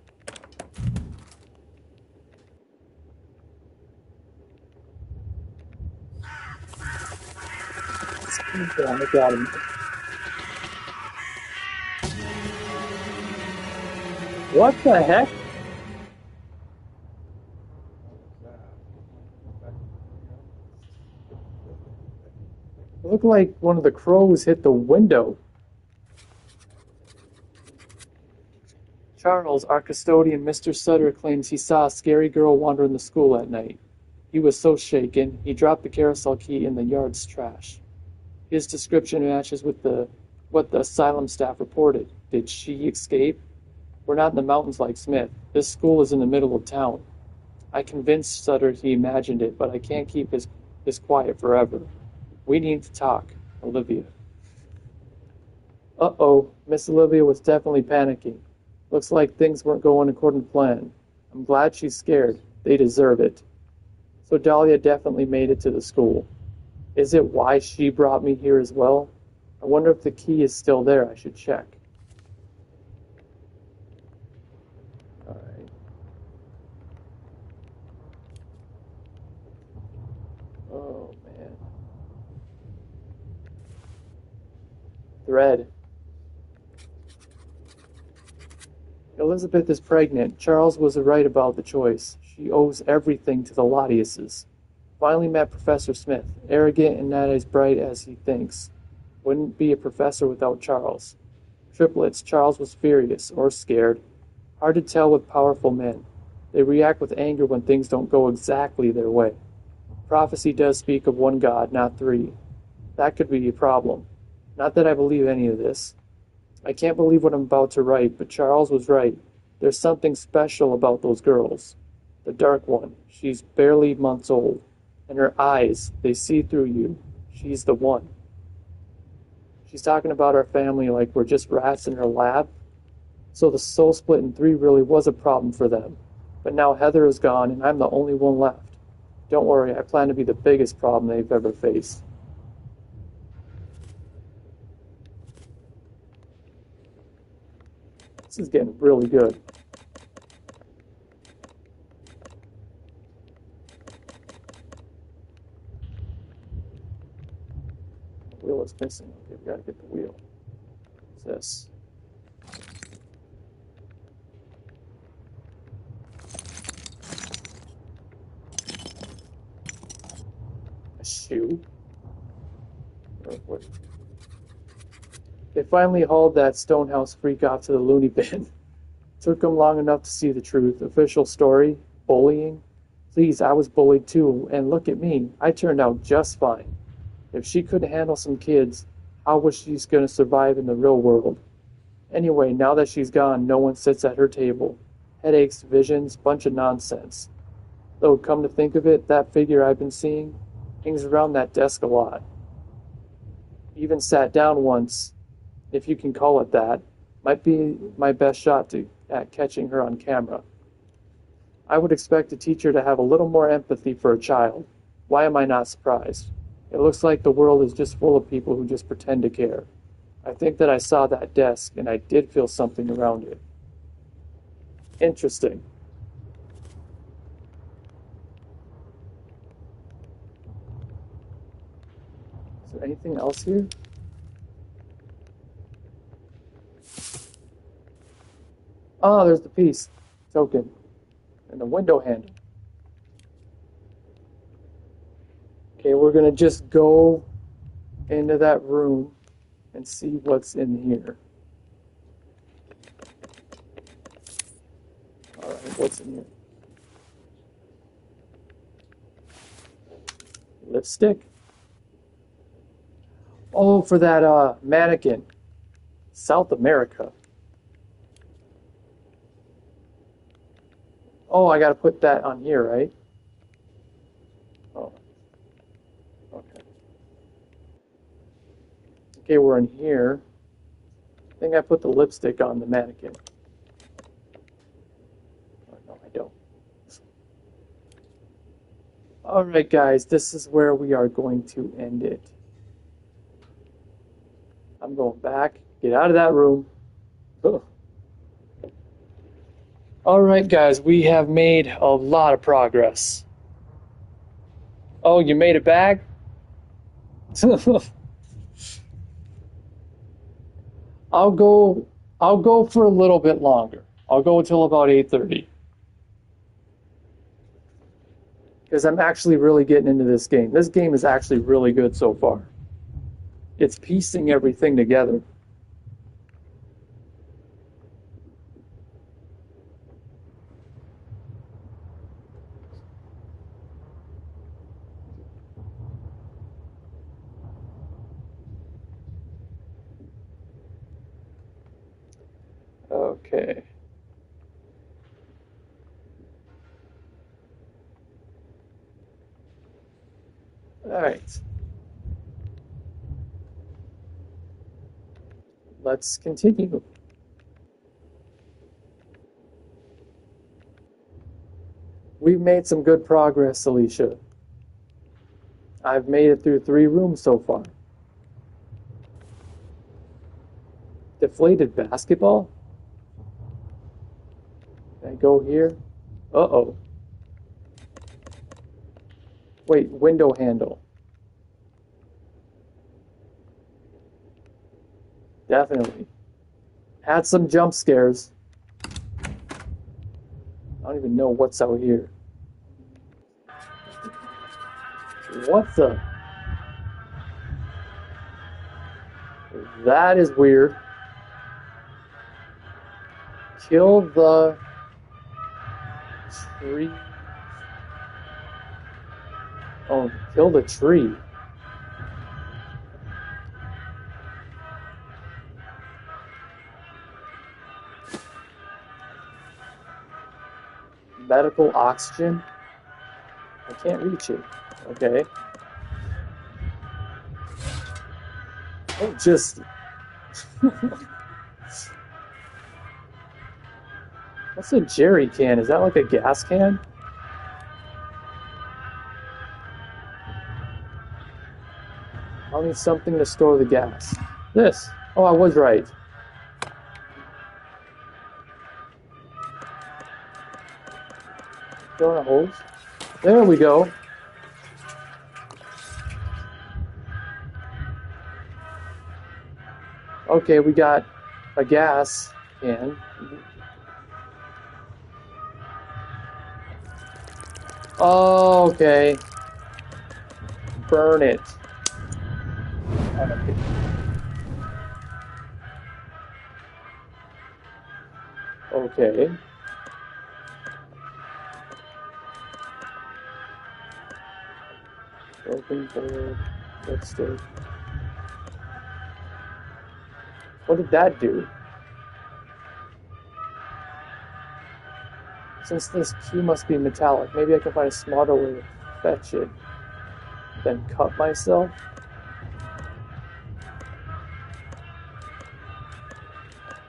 Yeah, I got him. What the heck? It looked like one of the crows hit the window. Charles, our custodian, Mr. Sutter, claims he saw a scary girl wander in the school at night. He was so shaken, he dropped the carousel key in the yard's trash. His description matches with what the asylum staff reported. Did she escape? We're not in the mountains like Smith. This school is in the middle of town. I convinced Sutter he imagined it, but I can't keep his quiet forever. We need to talk, Olivia. Uh-oh, Miss Olivia was definitely panicking. Looks like things weren't going according to plan. I'm glad she's scared. They deserve it. So Dahlia definitely made it to the school. Is it why she brought me here as well? I wonder if the key is still there. I should check. Alright. Oh, man. Thread. Elizabeth is pregnant. Charles was right about the choice. She owes everything to the Latiuses. Finally met Professor Smith, arrogant and not as bright as he thinks. Wouldn't be a professor without Charles. Triplets, Charles was furious, or scared. Hard to tell with powerful men. They react with anger when things don't go exactly their way. Prophecy does speak of one God, not three. That could be a problem. Not that I believe any of this. I can't believe what I'm about to write, but Charles was right. There's something special about those girls. The dark one, she's barely months old. And her eyes, they see through you. She's the one. She's talking about our family like we're just rats in her lab. So the soul split in three really was a problem for them. But now Heather is gone and I'm the only one left. Don't worry, I plan to be the biggest problem they've ever faced. This is getting really good. The wheel is missing. Okay, we gotta get the wheel. What's this? A shoe? Or what? They finally hauled that Stonehouse freak off to the loony bin. Took them long enough to see the truth. Official story? Bullying? Please, I was bullied too, and look at me. I turned out just fine. If she couldn't handle some kids, how was she going to survive in the real world? Anyway, now that she's gone, no one sits at her table. Headaches, visions, bunch of nonsense. Though, come to think of it, that figure I've been seeing hangs around that desk a lot. Even sat down once, if you can call it that. Might be my best shot at catching her on camera. I would expect a teacher to have a little more empathy for a child. Why am I not surprised? It looks like the world is just full of people who just pretend to care. I think that I saw that desk, and I did feel something around it. Interesting. Is there anything else here? Oh, there's the piece. Token. And the window handle. Okay, we're going to just go into that room and see what's in here. Alright, what's in here? Lipstick. Oh, for that mannequin. South America. Oh, I gotta put that on here, right? Oh. Okay. Okay, we're in here. I think I put the lipstick on the mannequin. Oh, no, I don't. Alright, guys, this is where we are going to end it. I'm going back. Get out of that room. Ugh. Alright, guys, we have made a lot of progress. Oh, you made it back? I'll go for a little bit longer. I'll go until about 8:30. Because I'm actually really getting into this game. This game is actually really good so far. It's piecing everything together. Okay. All right. Let's continue. We've made some good progress, Alicia. I've made it through 3 rooms so far. Deflated basketball? Can I go here? Uh-oh. Wait, window handle. Definitely. Had some jump scares. I don't even know what's out here. What the? That is weird. Kill the tree. Oh, kill the tree. Medical oxygen? I can't reach it. Okay. Oh, just... What's a jerry can? Is that like a gas can? I'll need something to store the gas. This. Oh, I was right. Throwing a hose. There we go. Okay, we got a gas can. Oh, okay. Burn it. Okay. Open board. Lipstick. What did that do? Since this key must be metallic, maybe I can find a smarter way to fetch it. Then cut myself?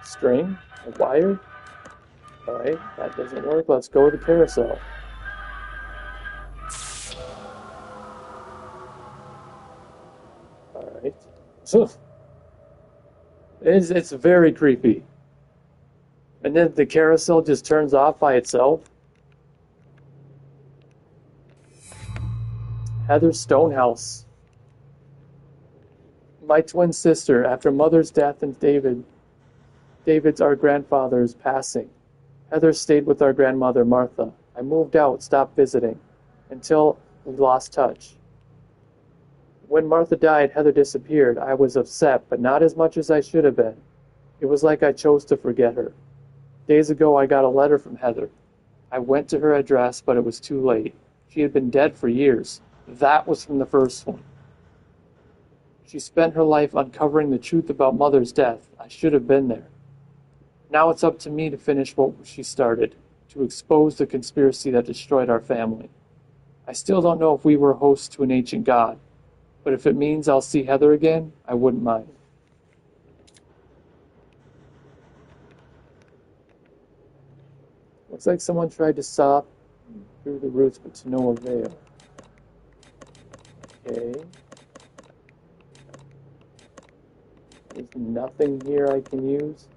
String? A wire? Alright, that doesn't work. Let's go with the carousel. Alright. It's very creepy. And then the carousel just turns off by itself. Heather Stonehouse. My twin sister, after Mother's death and David's our grandfather's passing. Heather stayed with our grandmother, Martha. I moved out, stopped visiting, until we lost touch. When Martha died, Heather disappeared. I was upset, but not as much as I should have been. It was like I chose to forget her. Days ago, I got a letter from Heather. I went to her address, but it was too late. She had been dead for years. That was from the first one. She spent her life uncovering the truth about Mother's death. I should have been there. Now it's up to me to finish what she started, to expose the conspiracy that destroyed our family. I still don't know if we were hosts to an ancient god, but if it means I'll see Heather again, I wouldn't mind. Looks like someone tried to saw through the roots, but to no avail. Okay. There's nothing here I can use?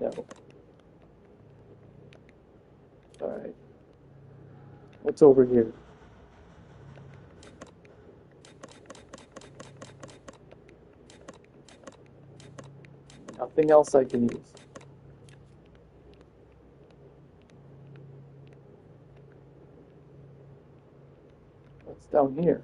No. Alright. What's over here? Nothing else I can use. What's down here?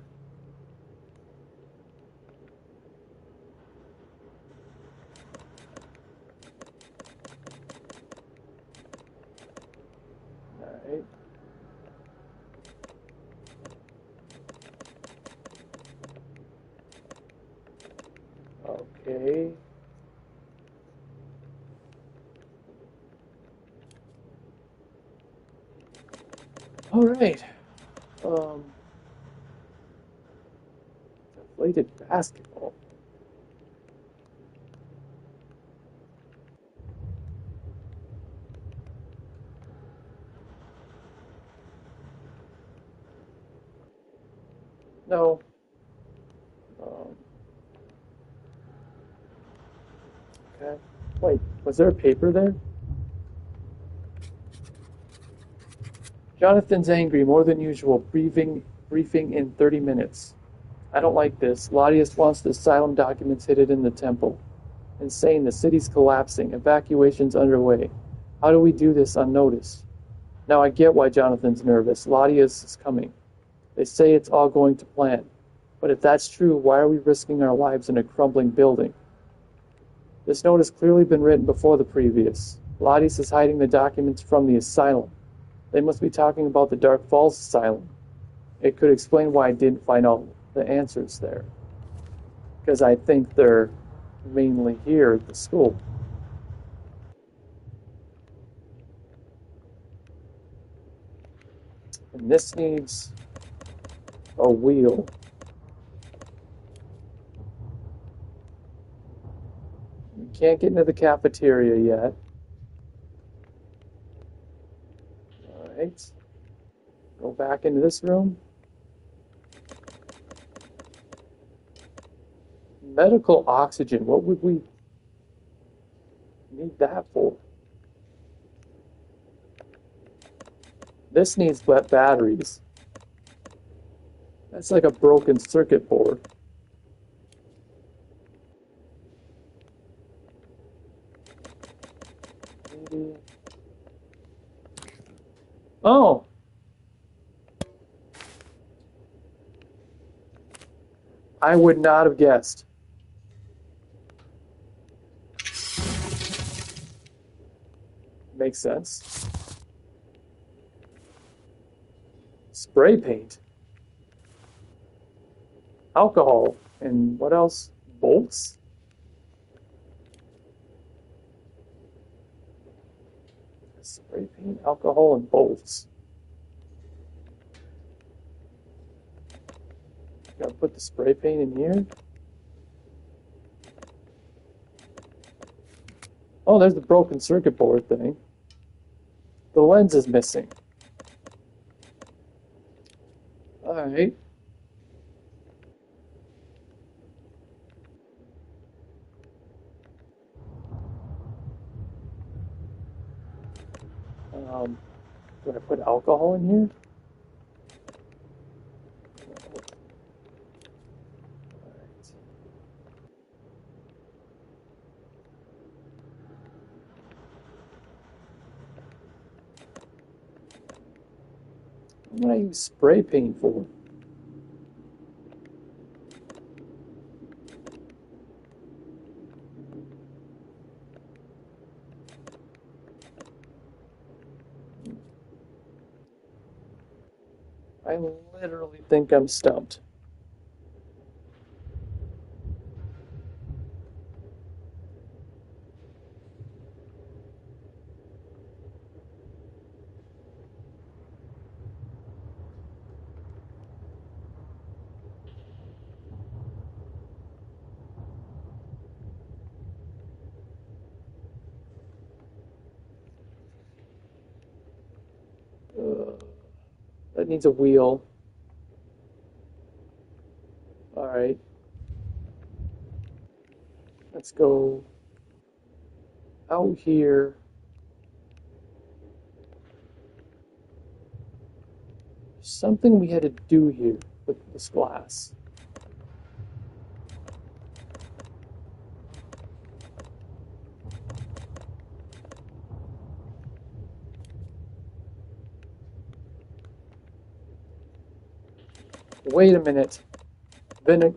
Alright. Okay. Alright. Deflated basketball. No. Okay. Wait, was there a paper there? Jonathan's angry more than usual, briefing in 30 minutes. I don't like this. Latius wants the asylum documents hidden in the temple. Insane, the city's collapsing. Evacuation's underway. How do we do this unnoticed? Now I get why Jonathan's nervous. Latius is coming. They say it's all going to plan. But if that's true, why are we risking our lives in a crumbling building? This note has clearly been written before the previous. Latius is hiding the documents from the asylum. They must be talking about the Dark Falls Asylum. It could explain why I didn't find all the answers there. Because I think they're mainly here at the school. And this needs a wheel. We can't get into the cafeteria yet. Alright. Go back into this room. Medical oxygen. What would we need that for? This needs wet batteries. That's like a broken circuit board. Maybe. Oh! I would not have guessed. Makes sense. Spray paint. Alcohol. And what else? Bolts? Spray paint, alcohol, and bolts. Gotta put the spray paint in here. Oh, there's the broken circuit board thing. The lens is missing. Alright. Do I put alcohol in here? Alright. What do I use spray paint for? I literally think I'm stumped. it needs a wheel. Alright. Let's go out here. Something we had to do here with this glass. Wait a minute. Vinegar.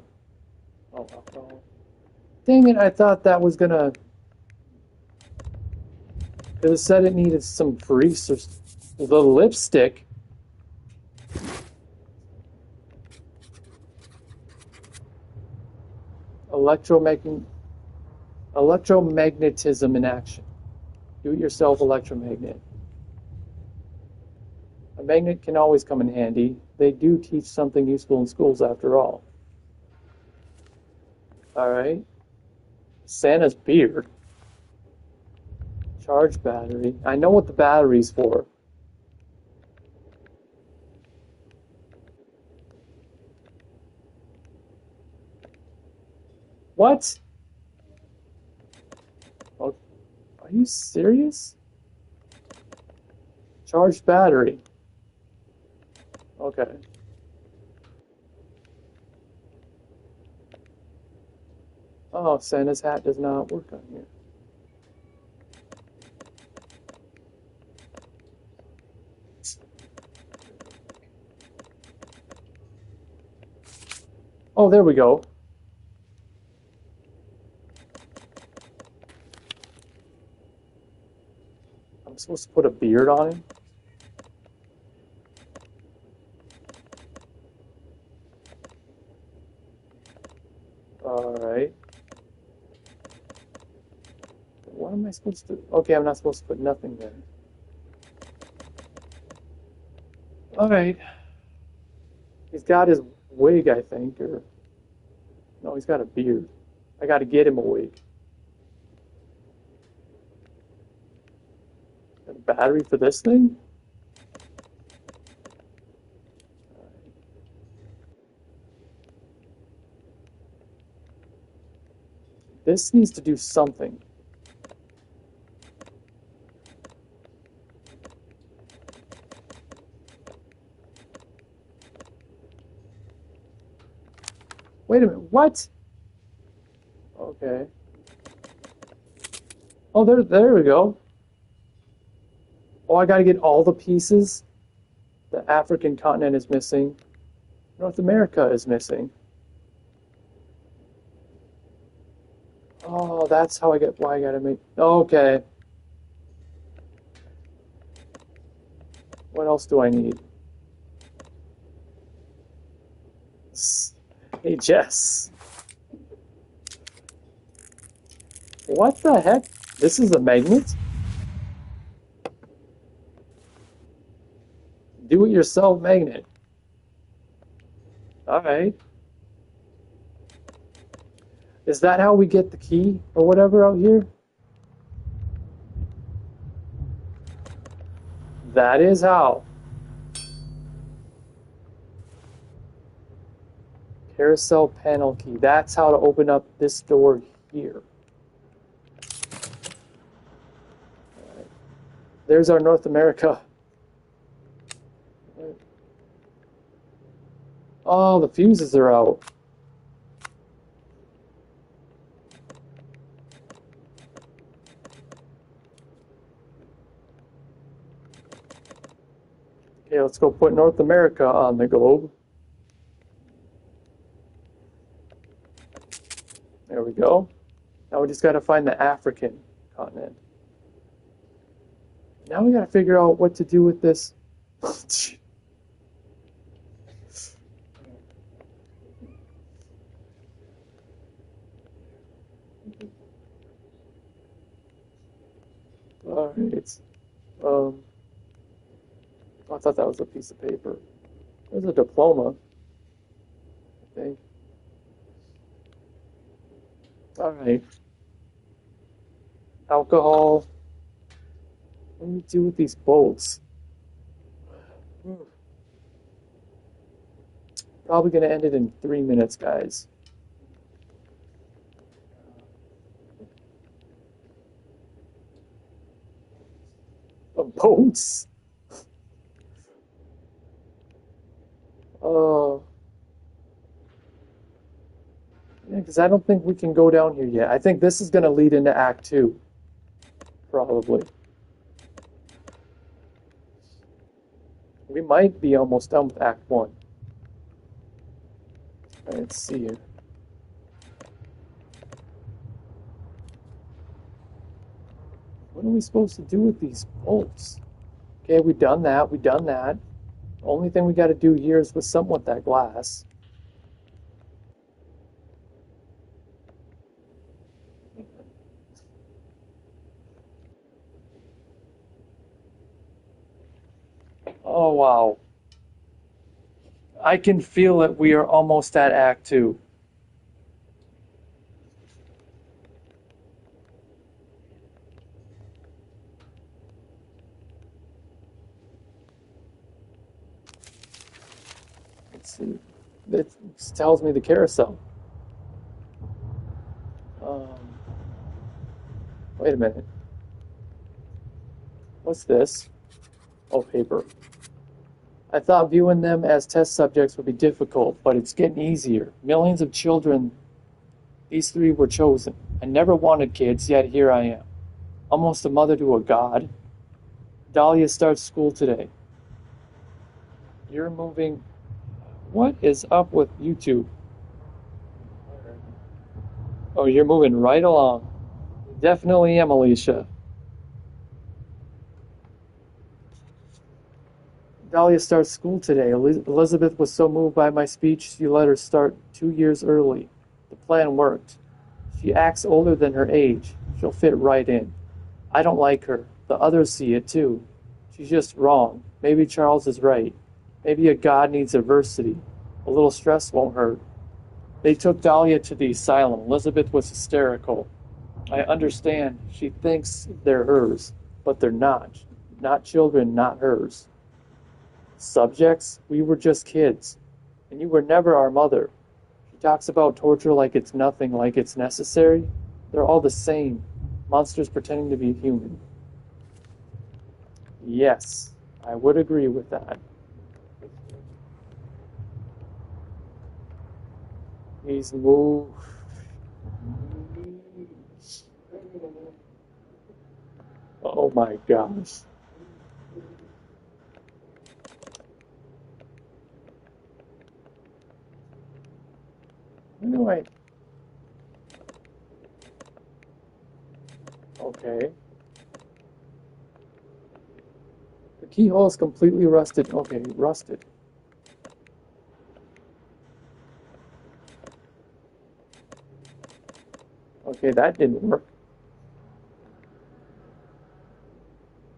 Oh, alcohol. Dang it, I thought that was gonna... It said it needed some grease or... The lipstick. Electromagnetism in action. Do-it-yourself electromagnet. A magnet can always come in handy. They do teach something useful in schools after all. Alright. Santa's beard. Charge battery. I know what the battery's for. What? Oh, are you serious? Charged battery. Okay. Oh, Santa's hat does not work on here. Oh, there we go. I'm supposed to put a beard on him? Alright. What am I supposed to... Okay, I'm not supposed to put nothing there. Alright. He's got his wig, I think, or... No, he's got a beard. I gotta get him a wig. A battery for this thing? This needs to do something. Wait a minute, what? Okay. Oh, there we go. Oh, I gotta get all the pieces. The African continent is missing. North America is missing. Oh, that's how I get, why I gotta make, okay. What else do I need? Hey, Jess. What the heck? This is a magnet? Do-it-yourself magnet. Alright. Is that how we get the key or whatever out here? That is how. Carousel panel key. That's how to open up this door here. Right. There's our North America. Oh, the fuses are out. Okay, let's go put North America on the globe. There we go. Now we just got to find the African continent. Now we got to figure out what to do with this. All right. I thought that was a piece of paper. There's a diploma, I think. All right. Alcohol. What do we do with these bolts? Probably going to end it in 3 minutes, guys. Boats. Yeah, because I don't think we can go down here yet. I think this is going to lead into Act 2. Probably. We might be almost done with Act 1. Let's see here. What are we supposed to do with these bolts? Okay, we done that. We done that. The only thing we got to do here is with something with that glass. Oh, wow. I can feel it. We are almost at Act 2. Let's see. It tells me the carousel. Wait a minute. What's this? Oh, paper. I thought viewing them as test subjects would be difficult, but it's getting easier. Millions of children, these three were chosen. I never wanted kids, yet here I am. Almost a mother to a god. Dahlia starts school today. You're moving... What is up with YouTube? Oh, you're moving right along. Definitely am, Alicia. Dahlia starts school today. Elizabeth was so moved by my speech, she let her start 2 years early. The plan worked. She acts older than her age. She'll fit right in. I don't like her. The others see it too. She's just wrong. Maybe Charles is right. Maybe a god needs adversity. A little stress won't hurt. They took Dahlia to the asylum. Elizabeth was hysterical. I understand. She thinks they're hers, but they're not. Not children, not hers. Subjects? We were just kids. And you were never our mother. She talks about torture like it's nothing, like it's necessary. They're all the same. Monsters pretending to be human. Yes, I would agree with that. He's moved. Oh my gosh. Anyway. Okay. The keyhole is completely rusted. Okay, rusted. Okay, that didn't work.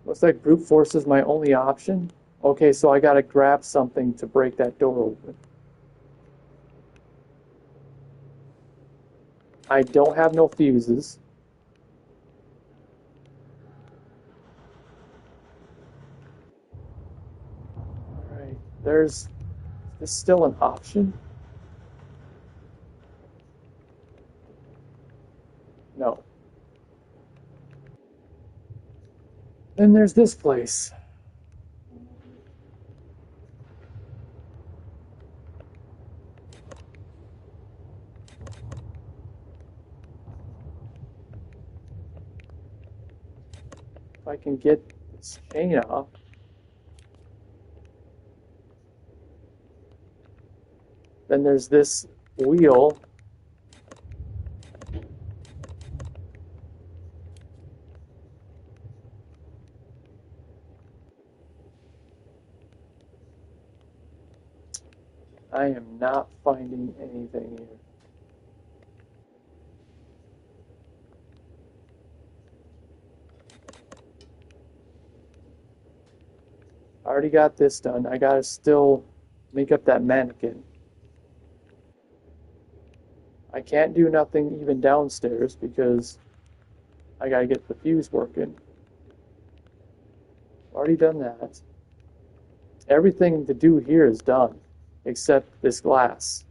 Looks like brute force is my only option. Okay, so I gotta grab something to break that door open. I don't have no fuses. Alright, is this still an option? No. Then there's this place. If I can get this chain off. Then there's this wheel. I am not finding anything here. I already got this done. I gotta still make up that mannequin. I can't do nothing even downstairs because I gotta get the fuse working. Already done that. Everything to do here is done. except this glass.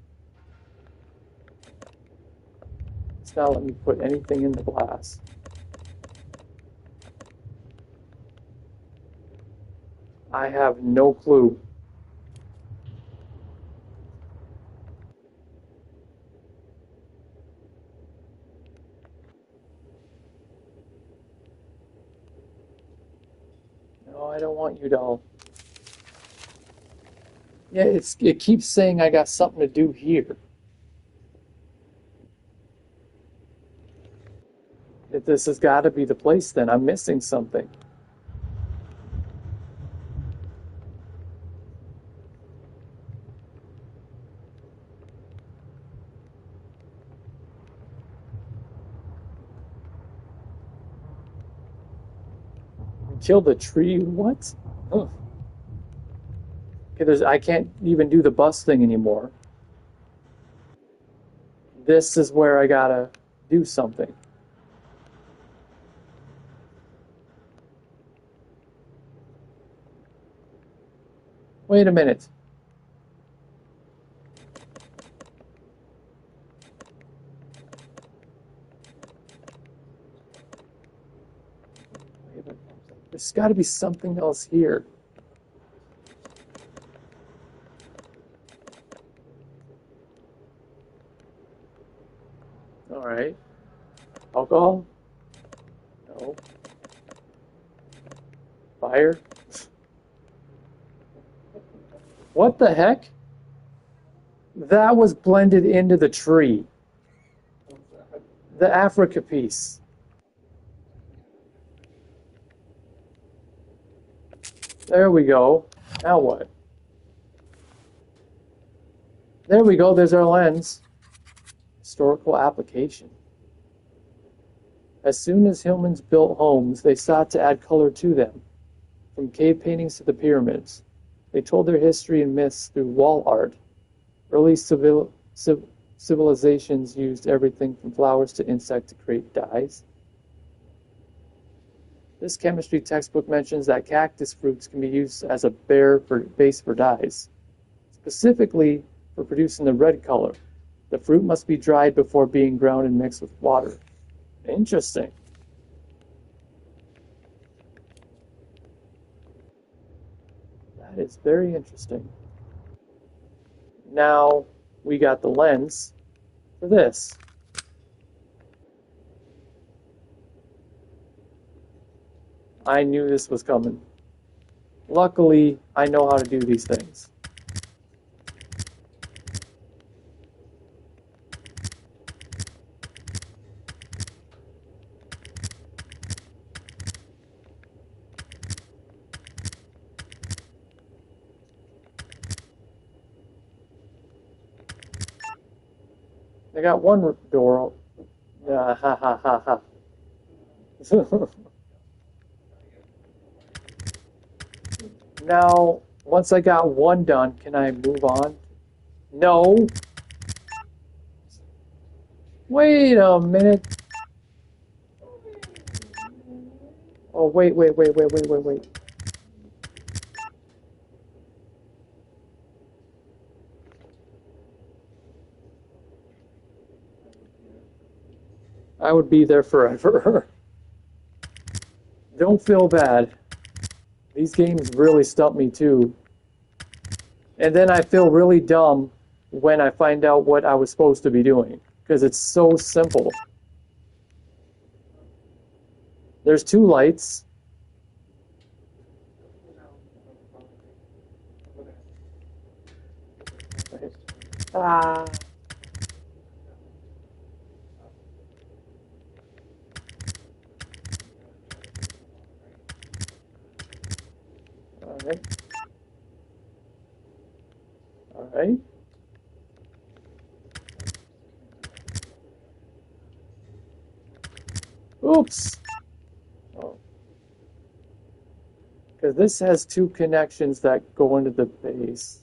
It's not letting me put anything in the glass. I have no clue. No, I don't want you, doll. Yeah, it keeps saying I got something to do here. If this has got to be the place, then I'm missing something. Kill the tree? What? Ugh. Okay, I can't even do the bus thing anymore. This is where I gotta do something. Wait a minute. There's got to be something else here. All right. Alcohol? No. Fire? What the heck? That was blended into the tree. The Africa piece. There we go. Now what? There we go. There's our lens. Historical application. As soon as humans built homes, they sought to add color to them. From cave paintings to the pyramids. They told their history and myths through wall art. Early civilizations used everything from flowers to insects to create dyes. This chemistry textbook mentions that cactus fruits can be used as a base for dyes, specifically for producing the red color. The fruit must be dried before being ground and mixed with water. Interesting. That is very interesting. Now we got the lens for this. I knew this was coming. Luckily, I know how to do these things. I got one door. Ha ha ha ha. Now, once I got one done, can I move on? No. Wait a minute. Oh, wait. I would be there forever. Don't feel bad. These games really stump me too. And then I feel really dumb when I find out what I was supposed to be doing. Because it's so simple. There's two lights. Ah. All right. Oops. Oh. Because this has two connections that go into the base.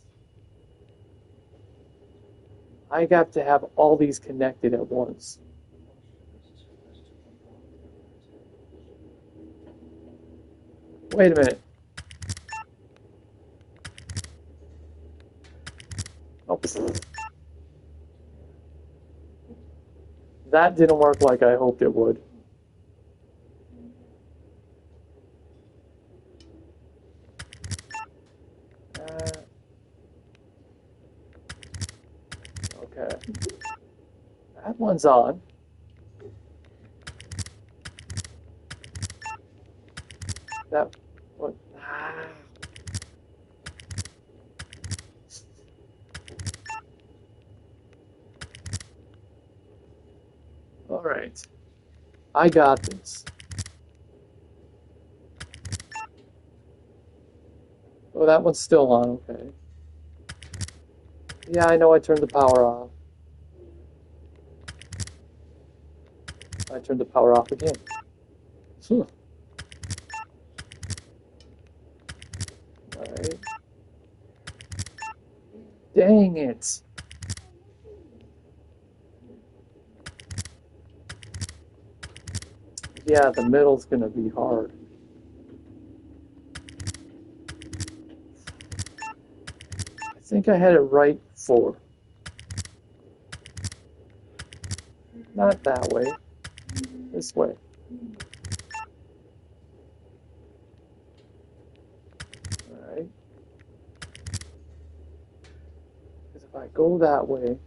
I got to have all these connected at once. Wait a minute. Oops. That didn't work like I hoped it would. Okay. That one's on. That what? All right. I got this. Oh, that one's still on. Okay. Yeah, I know I turned the power off. I turned the power off again. Alright. Dang it. Yeah, the middle's gonna be hard. I think I had it right for. Not that way. This way. Alright. Because if I go that way.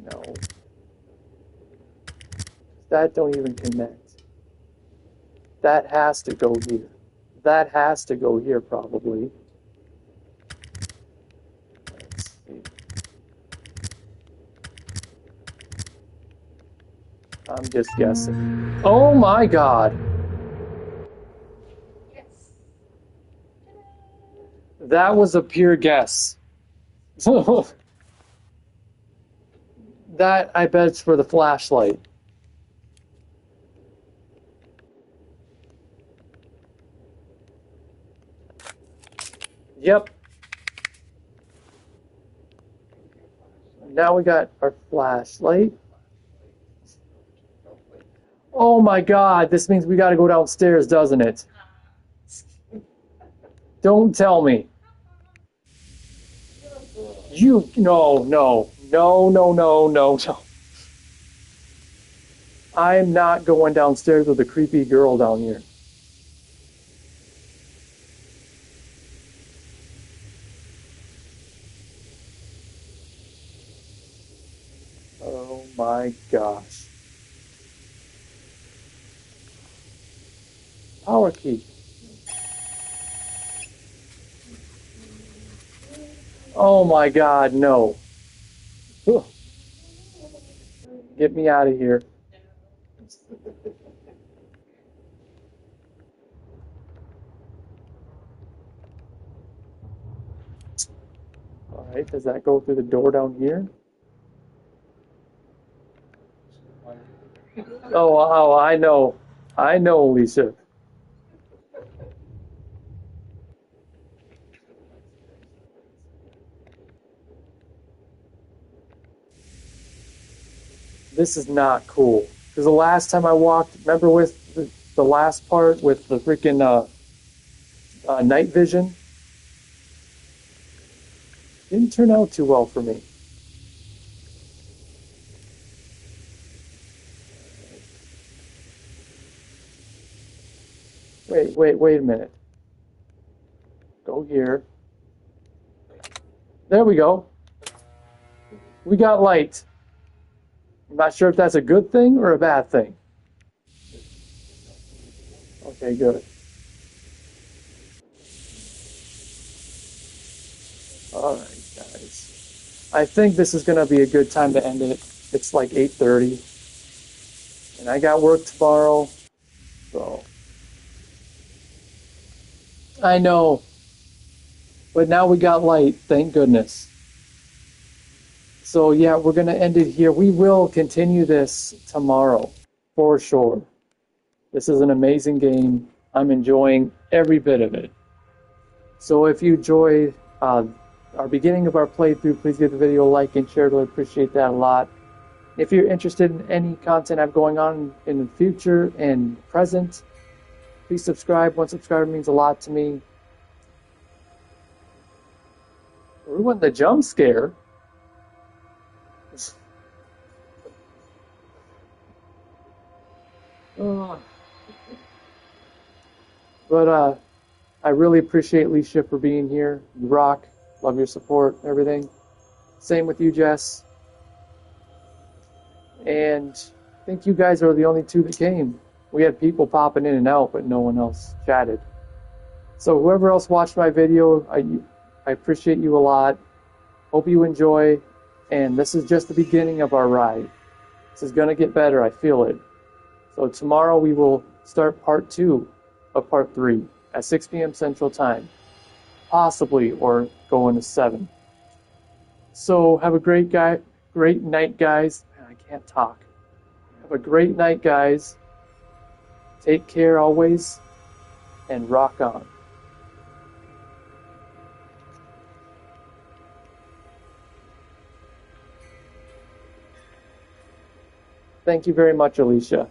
No. That don't even connect. That has to go here. That has to go here, probably. Let's see. I'm just guessing. Oh my god! That was a pure guess. That, I bet, it's for the flashlight. Yep. Now we got our flashlight. Oh my god, this means we gotta go downstairs, doesn't it? Don't tell me. No. I'm not going downstairs with a creepy girl down here. Oh my gosh. Power key. Oh my god, no. Ugh. Get me out of here. Alright, does that go through the door down here? Oh, I know. I know, Lisa. This is not cool. Because the last time I walked, remember with the last part with the freaking night vision? Didn't turn out too well for me. Wait a minute. Go here. There we go. We got light. I'm not sure if that's a good thing or a bad thing. Okay, good. Alright, guys. I think this is going to be a good time to end it. It's like 8:30. And I got work tomorrow. So. I know. But now we got light, thank goodness. So yeah, we're going to end it here. We will continue this tomorrow, for sure. This is an amazing game. I'm enjoying every bit of it. So if you enjoyed our beginning of our playthrough, please give the video a like and share. I'd appreciate that a lot. If you're interested in any content I have going on in the future and present, please subscribe. One subscriber means a lot to me. Ruined the jump scare. Oh. But I really appreciate Alicia for being here. You rock. Love your support, everything. Same with you, Jess. And I think you guys are the only two that came. We had people popping in and out, but no one else chatted. So whoever else watched my video, I appreciate you a lot. Hope you enjoy. And this is just the beginning of our ride. This is going to get better. I feel it. So tomorrow we will start part 2 of part 3 at 6 p.m. Central Time. Possibly, or go into 7. So have a great night, guys. Man, I can't talk. Have a great night, guys. Take care always, and rock on. Thank you very much, Alicia.